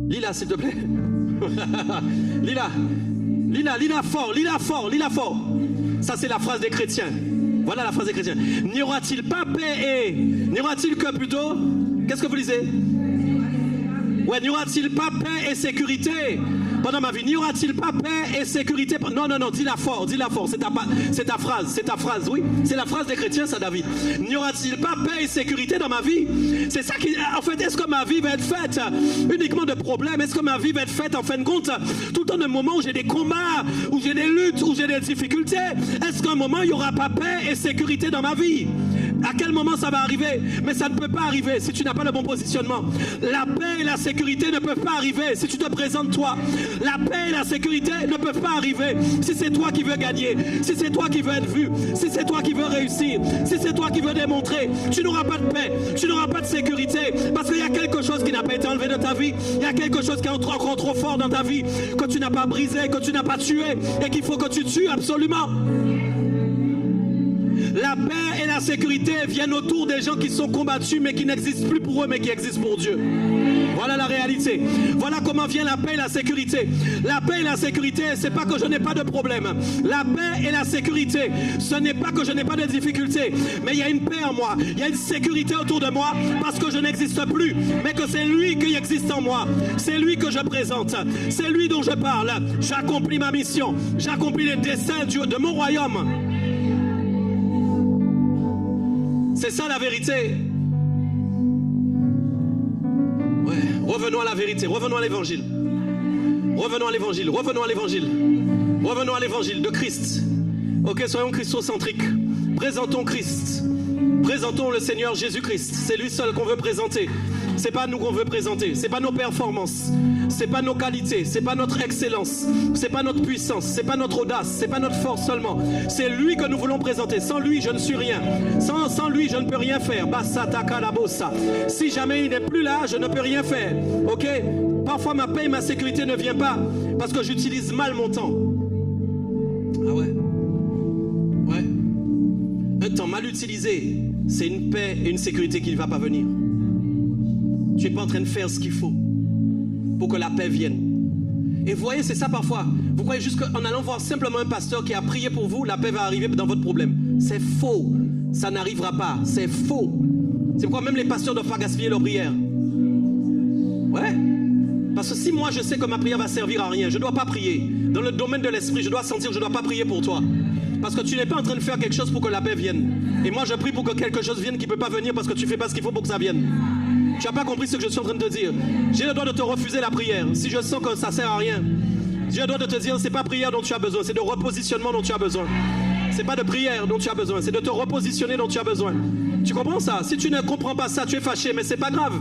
Speaker 1: Lis-la s'il te plaît. Lis-la. Lis-la fort, lis-la fort, lis-la fort. Ça c'est la phrase des chrétiens. Voilà la phrase des chrétiens. N'y aura-t-il pas paix et... N'y aura-t-il que plutôt... Qu'est-ce que vous lisez? Ouais, n'y aura-t-il pas paix et sécurité pendant ma vie? N'y aura-t-il pas paix et sécurité? Non, dis-la fort, c'est ta phrase, oui. C'est la phrase des chrétiens, ça, David. N'y aura-t-il pas paix et sécurité dans ma vie? C'est ça qui... En fait, est-ce que ma vie va être faite uniquement de problèmes? Est-ce que ma vie va être faite, en fin de compte, tout le temps de moments où j'ai des combats, où j'ai des luttes, où j'ai des difficultés? Est-ce qu'à un moment, il n'y aura pas paix et sécurité dans ma vie? À quel moment ça va arriver? Mais ça ne peut pas arriver si tu n'as pas le bon positionnement. La paix et la sécurité ne peuvent pas arriver si tu te présentes toi. La paix et la sécurité ne peuvent pas arriver si c'est toi qui veux gagner, si c'est toi qui veux être vu, si c'est toi qui veux réussir, si c'est toi qui veux démontrer. Tu n'auras pas de paix, tu n'auras pas de sécurité parce qu'il y a quelque chose qui n'a pas été enlevé de ta vie. Il y a quelque chose qui est encore trop fort dans ta vie que tu n'as pas brisé, que tu n'as pas tué et qu'il faut que tu tues absolument. La paix et la sécurité viennent autour des gens qui sont combattus, mais qui n'existent plus pour eux, mais qui existent pour Dieu. Voilà la réalité. Voilà comment vient la paix et la sécurité. La paix et la sécurité, c'est pas que je n'ai pas de problème. La paix et la sécurité, ce n'est pas que je n'ai pas de difficultés, mais il y a une paix en moi, il y a une sécurité autour de moi, parce que je n'existe plus, mais que c'est lui qui existe en moi. C'est lui que je présente, c'est lui dont je parle. J'accomplis ma mission, j'accomplis les desseins de mon royaume. C'est ça la vérité. Ouais, revenons à la vérité, revenons à l'évangile. Revenons à l'évangile, revenons à l'évangile. Revenons à l'évangile de Christ. Ok, soyons christocentriques. Présentons Christ. Présentons le Seigneur Jésus-Christ. C'est lui seul qu'on veut présenter. C'est pas nous qu'on veut présenter. C'est pas nos performances. C'est pas nos qualités. C'est pas notre excellence. C'est pas notre puissance. C'est pas notre audace. C'est pas notre force seulement. C'est lui que nous voulons présenter. Sans lui, je ne suis rien. Sans lui, je ne peux rien faire. Si jamais il n'est plus là, je ne peux rien faire. Ok? Parfois, ma paix et ma sécurité ne viennent pas parce que j'utilise mal mon temps. Ah ouais? Ouais. Un temps mal utilisé, c'est une paix et une sécurité qui ne va pas venir. Tu n'es pas en train de faire ce qu'il faut pour que la paix vienne. Et vous voyez, c'est ça parfois. Vous croyez juste qu'en allant voir simplement un pasteur qui a prié pour vous, la paix va arriver dans votre problème. C'est faux. Ça n'arrivera pas. C'est faux. C'est pourquoi même les pasteurs ne doivent pas gaspiller leur prière. Ouais. Parce que si moi je sais que ma prière va servir à rien, je ne dois pas prier. Dans le domaine de l'esprit, je dois sentir que je ne dois pas prier pour toi. Parce que tu n'es pas en train de faire quelque chose pour que la paix vienne. Et moi je prie pour que quelque chose vienne qui ne peut pas venir parce que tu ne fais pas ce qu'il faut pour que ça vienne. Tu n'as pas compris ce que je suis en train de te dire. J'ai le droit de te refuser la prière si je sens que ça ne sert à rien. J'ai le droit de te dire, c'est pas prière dont tu as besoin, c'est de repositionnement dont tu as besoin. C'est pas de prière dont tu as besoin, c'est de te repositionner dont tu as besoin. Tu comprends ça? Si tu ne comprends pas ça, tu es fâché, mais c'est pas grave.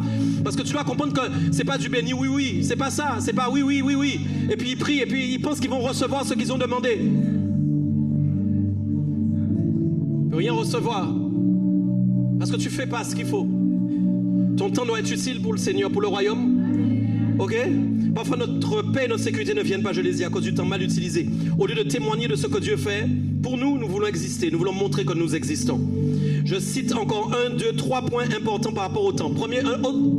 Speaker 1: Parce que tu dois comprendre que c'est pas du béni oui oui, c'est pas ça, c'est pas oui oui oui oui. Et puis ils prient et puis ils pensent qu'ils vont recevoir ce qu'ils ont demandé. Ils ne peuvent rien recevoir. Parce que tu fais pas ce qu'il faut. Ton temps doit être utile pour le Seigneur, pour le royaume. Ok? Parfois notre paix et notre sécurité ne viennent pas, je les dis, à cause du temps mal utilisé. Au lieu de témoigner de ce que Dieu fait, pour nous, nous voulons exister, nous voulons montrer que nous existons. Je cite encore 1, 2, 3 points importants par rapport au temps.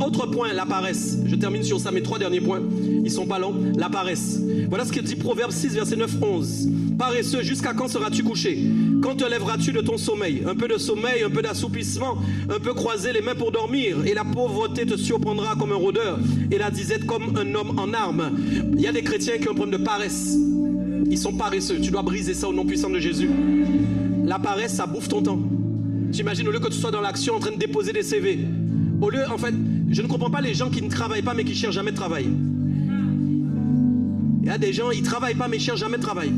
Speaker 1: Autre point, la paresse. Je termine sur ça, mes 3 derniers points. Ils sont pas longs. La paresse. Voilà ce que dit Proverbe 6, verset 9, 11. Paresseux, jusqu'à quand seras-tu couché? Quand te lèveras-tu de ton sommeil? Un peu de sommeil, un peu d'assoupissement, un peu croiser les mains pour dormir. Et la pauvreté te surprendra comme un rôdeur, et la disette comme un homme en armes. Il y a des chrétiens qui ont un problème de paresse. Ils sont paresseux. Tu dois briser ça au nom puissant de Jésus. La paresse, ça bouffe ton temps. J'imagine, au lieu que tu sois dans l'action en train de déposer des CV, au lieu, en fait, je ne comprends pas les gens qui ne travaillent pas mais qui cherchent jamais de travail. Il y a des gens, ils ne travaillent pas mais ils cherchent jamais de travail.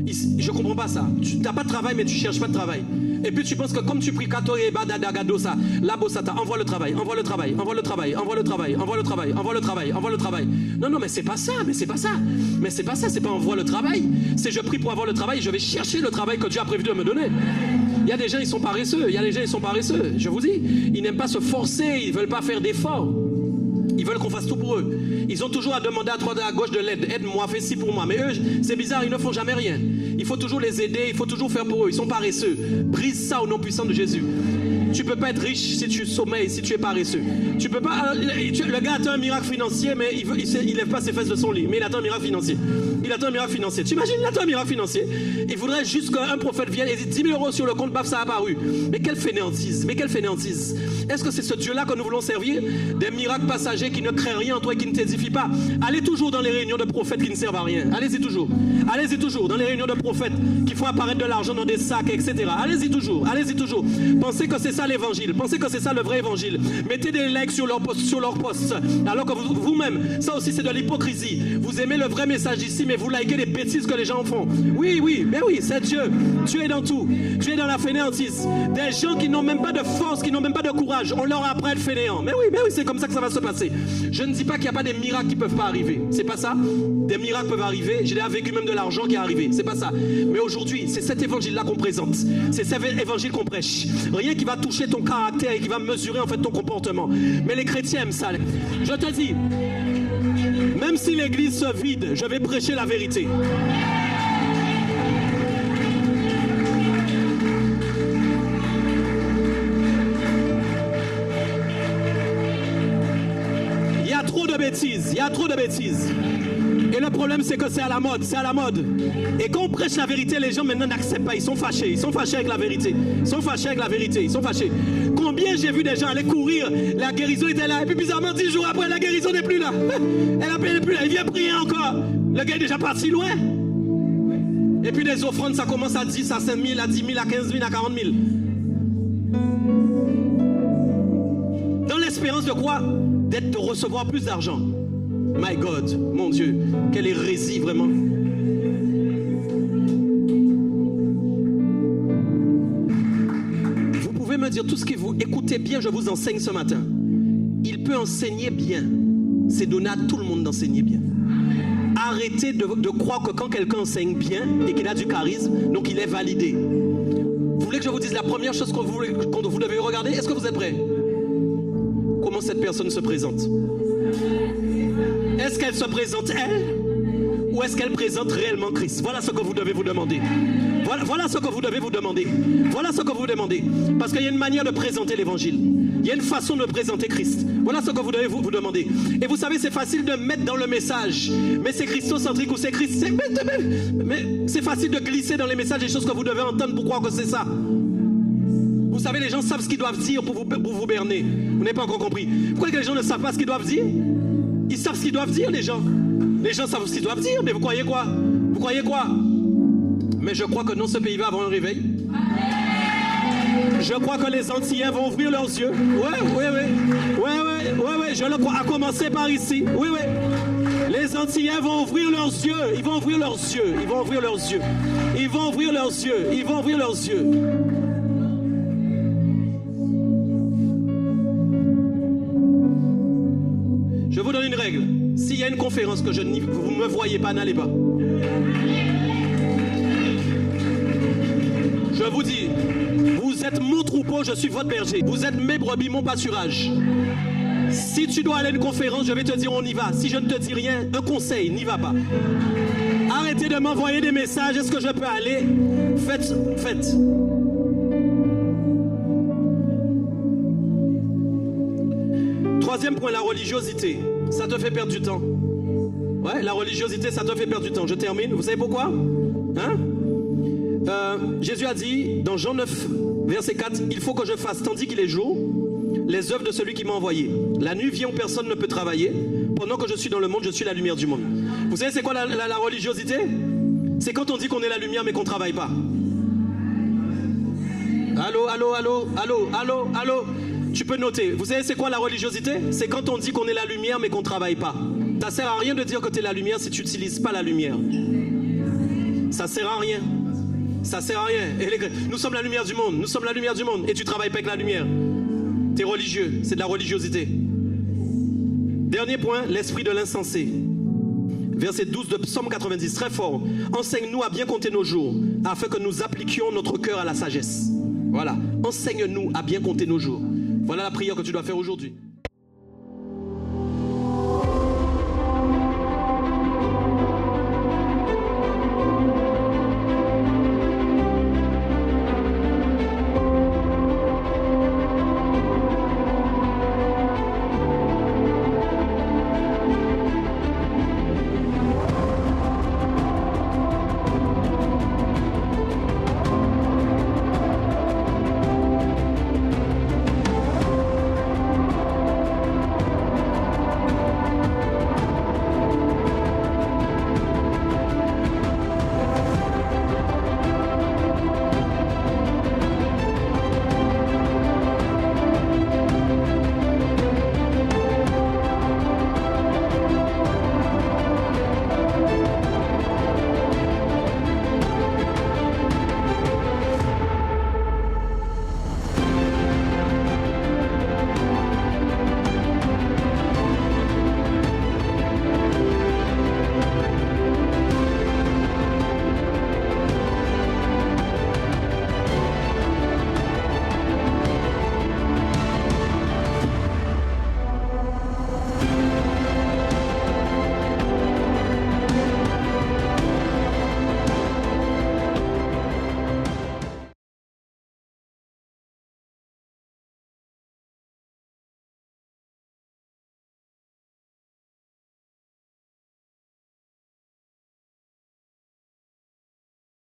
Speaker 1: Je ne comprends pas ça. Tu n'as pas de travail mais tu ne cherches pas de travail. Et puis tu penses que comme tu pries la bossata, envoie le travail, envoie le travail, envoie le travail, envoie le travail, envoie le travail, envoie le travail, envoie le travail. Non, non, mais c'est pas ça, mais c'est pas ça. Mais c'est pas ça, c'est pas envoie le travail. C'est je prie pour avoir le travail, je vais chercher le travail que Dieu a prévu de me donner. Il y a des gens, ils sont paresseux. Il y a des gens, ils sont paresseux. Je vous dis, ils n'aiment pas se forcer, ils ne veulent pas faire d'efforts. Ils veulent qu'on fasse tout pour eux. Ils ont toujours à demander à droite et à gauche de l'aide. Aide-moi, fais ci pour moi. Mais eux, c'est bizarre, ils ne font jamais rien. Il faut toujours les aider, il faut toujours faire pour eux. Ils sont paresseux. Brise ça au nom puissant de Jésus. Tu ne peux pas être riche si tu sommeilles, si tu es paresseux. Tu peux pas. Le gars attend un miracle financier, mais il ne lève pas ses fesses de son lit. Mais il attend un miracle financier. Il attend un miracle financier. Tu imagines, il attend un miracle financier. Il voudrait juste qu'un prophète vienne et dise 10 000 € sur le compte, baf, ça a apparu. Mais quelle fainéantise, mais quelle fainéantise. Est-ce que c'est ce Dieu-là que nous voulons servir? Des miracles passagers qui ne créent rien en toi et qui ne t'édifient pas. Allez toujours dans les réunions de prophètes qui ne servent à rien. Allez-y toujours. Allez-y toujours dans les réunions de prophètes qui font apparaître de l'argent dans des sacs, etc. Allez-y toujours. Allez-y toujours. Pensez que c'est ça l'évangile. Pensez que c'est ça le vrai évangile. Mettez des likes sur leur post, alors que vous-même, ça aussi c'est de l'hypocrisie. Vous aimez le vrai message ici, mais vous likez les bêtises que les gens font. Oui, oui, mais oui, c'est Dieu. Dieu est dans tout. Dieu est dans la fainéantise. Des gens qui n'ont même pas de force, qui n'ont même pas de courage, on leur apprend à être fainéant. Mais oui, c'est comme ça que ça va se passer. Je ne dis pas qu'il n'y a pas des miracles qui ne peuvent pas arriver. C'est pas ça. Des miracles peuvent arriver. J'ai déjà vécu même de l'argent qui est arrivé. C'est pas ça. Mais aujourd'hui, c'est cet évangile-là qu'on présente. C'est cet évangile qu'on prêche. Rien qui va toucher ton caractère et qui va mesurer en fait ton comportement. Mais les chrétiens aiment ça. Je te dis, même si l'église se vide, je vais prêcher la vérité. trop de bêtises. Il y a trop de bêtises. Et le problème, c'est que c'est à la mode. C'est à la mode. Et quand on prêche la vérité, les gens maintenant n'acceptent pas. Ils sont fâchés. Ils sont fâchés avec la vérité. Ils sont fâchés avec la vérité. Ils sont fâchés. Combien j'ai vu des gens aller courir, la guérison était là. Et puis bizarrement, 10 jours après, la guérison n'est plus là. Elle n'est plus là. Il vient prier encore. Le gars est déjà parti loin. Et puis les offrandes, ça commence à 10, à 5 000, à 10 000, à 15 000, à 40 000. Dans l'espérance de quoi? De recevoir plus d'argent. My God, mon Dieu, quelle hérésie vraiment. Vous pouvez me dire tout ce que vous écoutez bien, je vous enseigne ce matin. Il peut enseigner bien. C'est donné à tout le monde d'enseigner bien. Arrêtez de croire que quand quelqu'un enseigne bien et qu'il a du charisme, donc il est validé. Vous voulez que je vous dise la première chose que vous devez regarder? Est-ce que vous êtes prêts? Comment cette personne se présente? Est-ce qu'elle se présente elle? Ou est-ce qu'elle présente réellement Christ? Voilà ce que vous devez vous demander. Voilà ce que vous devez vous demander. Voilà ce que vous demandez. Parce qu'il y a une manière de présenter l'évangile. Il y a une façon de présenter Christ. Voilà ce que vous devez vous demander. Et vous savez, c'est facile de mettre dans le message. Mais c'est christocentrique ou c'est Christ. Mais c'est facile de glisser dans les messages des choses que vous devez entendre pour croire que c'est ça. Vous savez, les gens savent ce qu'ils doivent dire pour vous berner. Vous n'avez pas encore compris. Pourquoi les gens ne savent pas ce qu'ils doivent dire? Ils savent ce qu'ils doivent dire, les gens. Les gens savent ce qu'ils doivent dire, mais vous croyez quoi? Vous croyez quoi? Mais je crois que non, ce pays va avoir un réveil. Je crois que les Antillais vont ouvrir leurs yeux. Ouais, je le crois. À commencer par ici. Oui. Les Antillais vont ouvrir leurs yeux. Ils vont ouvrir leurs yeux. Ils vont ouvrir leurs yeux. Ils vont ouvrir leurs yeux. Ils vont ouvrir leurs yeux. Je vous donne une règle. S'il y a une conférence que vous ne me voyez pas, n'allez pas. Je vous dis, vous êtes mon troupeau, je suis votre berger. Vous êtes mes brebis, mon pâturage. Si tu dois aller à une conférence, je vais te dire on y va. Si je ne te dis rien, un conseil, n'y va pas. Arrêtez de m'envoyer des messages, est-ce que je peux aller? Faites. Troisième point, la religiosité. Ça te fait perdre du temps. Ouais, la religiosité, ça te fait perdre du temps. Je termine. Vous savez pourquoi? Jésus a dit, dans Jean 9, verset 4, « Il faut que je fasse, tandis qu'il est jour, les œuvres de celui qui m'a envoyé. La nuit vient où personne ne peut travailler. Pendant que je suis dans le monde, je suis la lumière du monde. » Vous savez c'est quoi la religiosité? C'est quand on dit qu'on est la lumière mais qu'on ne travaille pas. Allô. Tu peux noter. Vous savez c'est quoi la religiosité? C'est quand on dit qu'on est la lumière mais qu'on ne travaille pas. Ça ne sert à rien de dire que tu es la lumière si tu n'utilises pas la lumière. Ça ne sert à rien. Ça ne sert à rien. Nous sommes la lumière du monde. Nous sommes la lumière du monde. Et tu ne travailles pas avec la lumière. Tu es religieux. C'est de la religiosité. Dernier point, l'esprit de l'insensé. Verset 12 de Psaume 90, très fort. Enseigne-nous à bien compter nos jours, afin que nous appliquions notre cœur à la sagesse. Voilà. Enseigne-nous à bien compter nos jours. Voilà la prière que tu dois faire aujourd'hui.